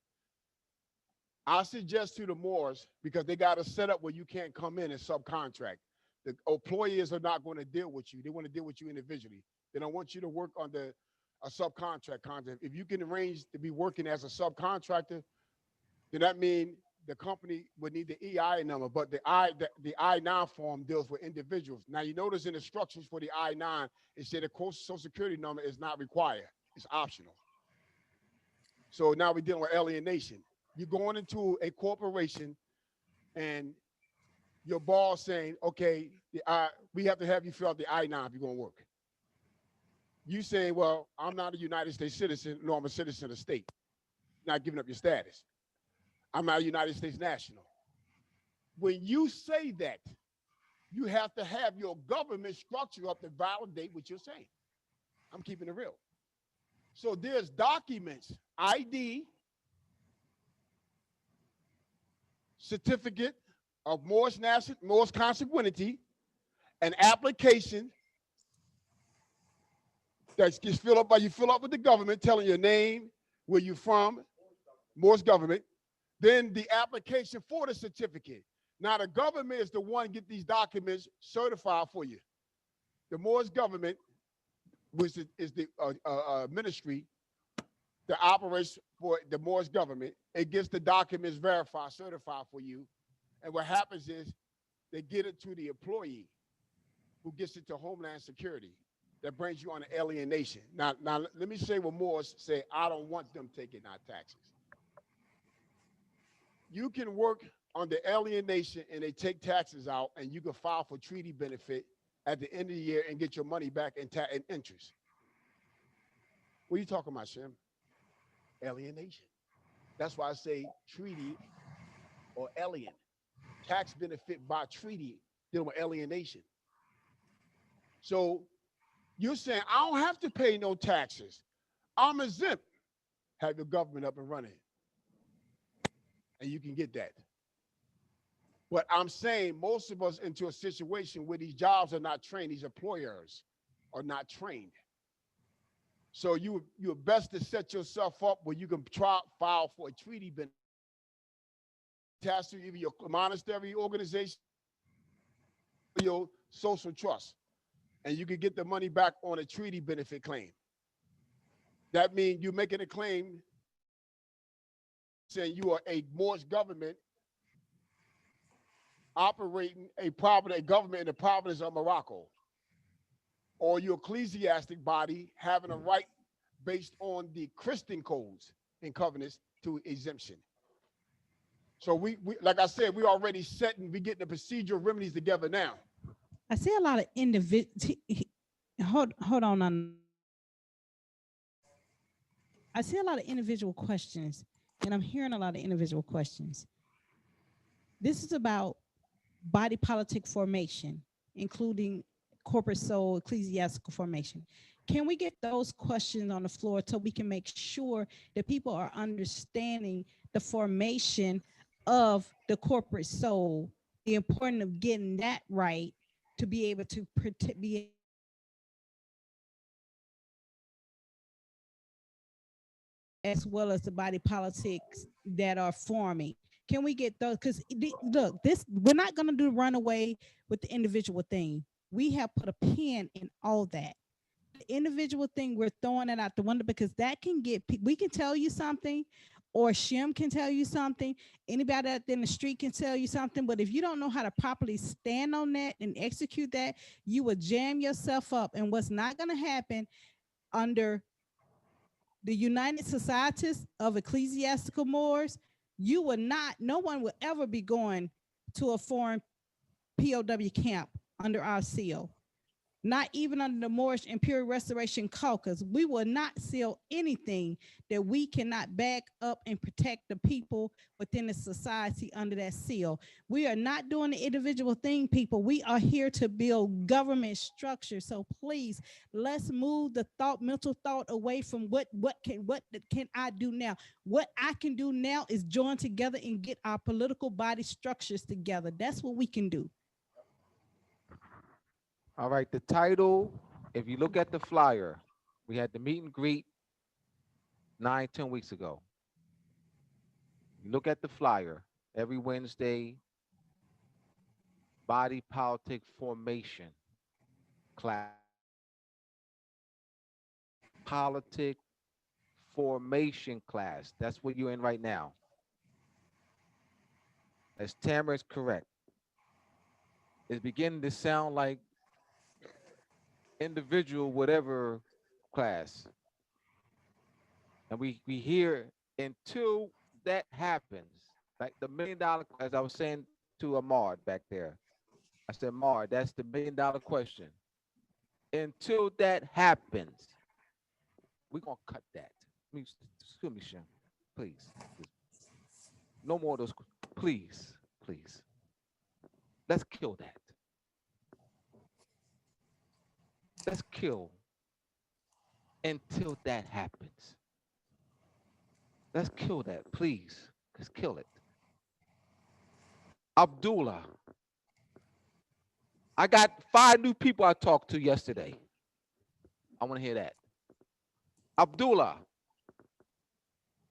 I suggest to the Moors, because they got a setup where you can't come in and subcontract. The employers are not going to deal with you. They want to deal with you individually. They don't want you to work under a subcontract contract. If you can arrange to be working as a subcontractor, then that means the company would need the EI number, but the I-9 form deals with individuals. Now, you notice in the instructions for the I-9, it said the Social Security number is not required. It's optional. So now we're dealing with alienation. You're going into a corporation and your boss saying, okay, we have to have you fill out the I-9 if you're going to work. You say, well, I'm not a United States citizen, nor I'm a citizen of the state. Not giving up your status. I'm not a United States national. When you say that, you have to have your government structure up to validate what you're saying. I'm keeping it real. So there's documents, ID, certificate of Moorish consanguinity, an application that gets filled up you fill up with the government, telling your name, where you're from, Moorish government. Then the application for the certificate. Now the government is the one get these documents certified for you. The Moorish government, which is the ministry that operates for the Moorish government, it gets the documents verified, certified for you. And what happens is they get it to the employee who gets it to Homeland Security. That brings you on an alienation. Now let me say what Moors say, I don't want them taking our taxes. You can work on the alienation and they take taxes out and you can file for treaty benefit at the end of the year and get your money back in interest. What are you talking about, Shem? Alienation. That's why I say treaty or alien. Tax benefit by treaty dealing with alienation. So you're saying, I don't have to pay no taxes. I'm exempt. Have your government up and running. And you can get that. But I'm saying most of us into a situation where these jobs are not trained, these employers are not trained. So you're best to set yourself up where you can file for a treaty benefit. Attached to either your monastery organization or your social trust. And you can get the money back on a treaty benefit claim. That means you're making a claim saying you are a Moorish government operating a government in the province of Morocco, or your ecclesiastic body having a right based on the Christian codes and covenants to exemption. So we like I said, we already setting, we getting the procedural remedies together now. I see a lot of hold on. I see a lot of individual questions, and I'm hearing a lot of individual questions. This is about body politic formation, including corporate soul, ecclesiastical formation. Can we get those questions on the floor so we can make sure that people are understanding the formation of the corporate soul, the importance of getting that right to be able to be as well as the body politics that are forming. Can we get those? Because look, we're not going to do runaway with the individual thing. We have put a pin in all that. The individual thing, we're throwing it out the window because that can get, we can tell you something, or Shim can tell you something. Anybody out there in the street can tell you something. But if you don't know how to properly stand on that and execute that, you will jam yourself up. And what's not going to happen under the United Societies of Ecclesiastical Moors, you will not, no one will ever be going to a foreign POW camp under our seal. Not even under the Moorish Imperial Restoration Caucus. We will not seal anything that we cannot back up and protect the people within the society under that seal. We are not doing the individual thing, people. We are here to build government structure. So please, let's move the mental thought away from what can I do now? What I can do now is join together and get our political body structures together. That's what we can do. All right, the title, if you look at the flyer, we had the meet and greet 10 weeks ago. You look at the flyer, every Wednesday, body politic formation class. Politic formation class. That's what you're in right now. As Tamara is correct. It's beginning to sound like individual whatever class. And we hear until that happens, like the $1 million, as I was saying to Ahmad back there, I said, Ahmad, that's the $1 million question. Until that happens, we're going to cut that. Excuse me, Shem, please. No more of those, please, please. Let's kill that. Let's kill until that happens. Let's kill that, please. Let's kill it. Abdullah. I got 5 new people I talked to yesterday. I want to hear that. Abdullah.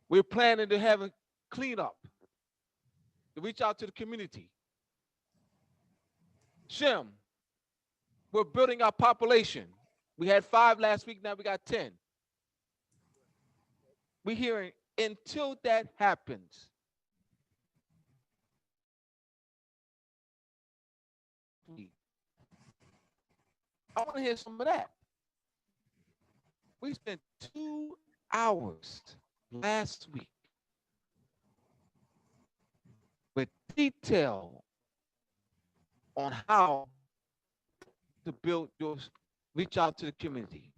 We're planning to have a cleanup to reach out to the community. Shem. We're building our population. We had 5 last week, now we got 10. We're hearing until that happens. I want to hear some of that. We spent 2 hours last week with detail on how to build your, reach out to the community.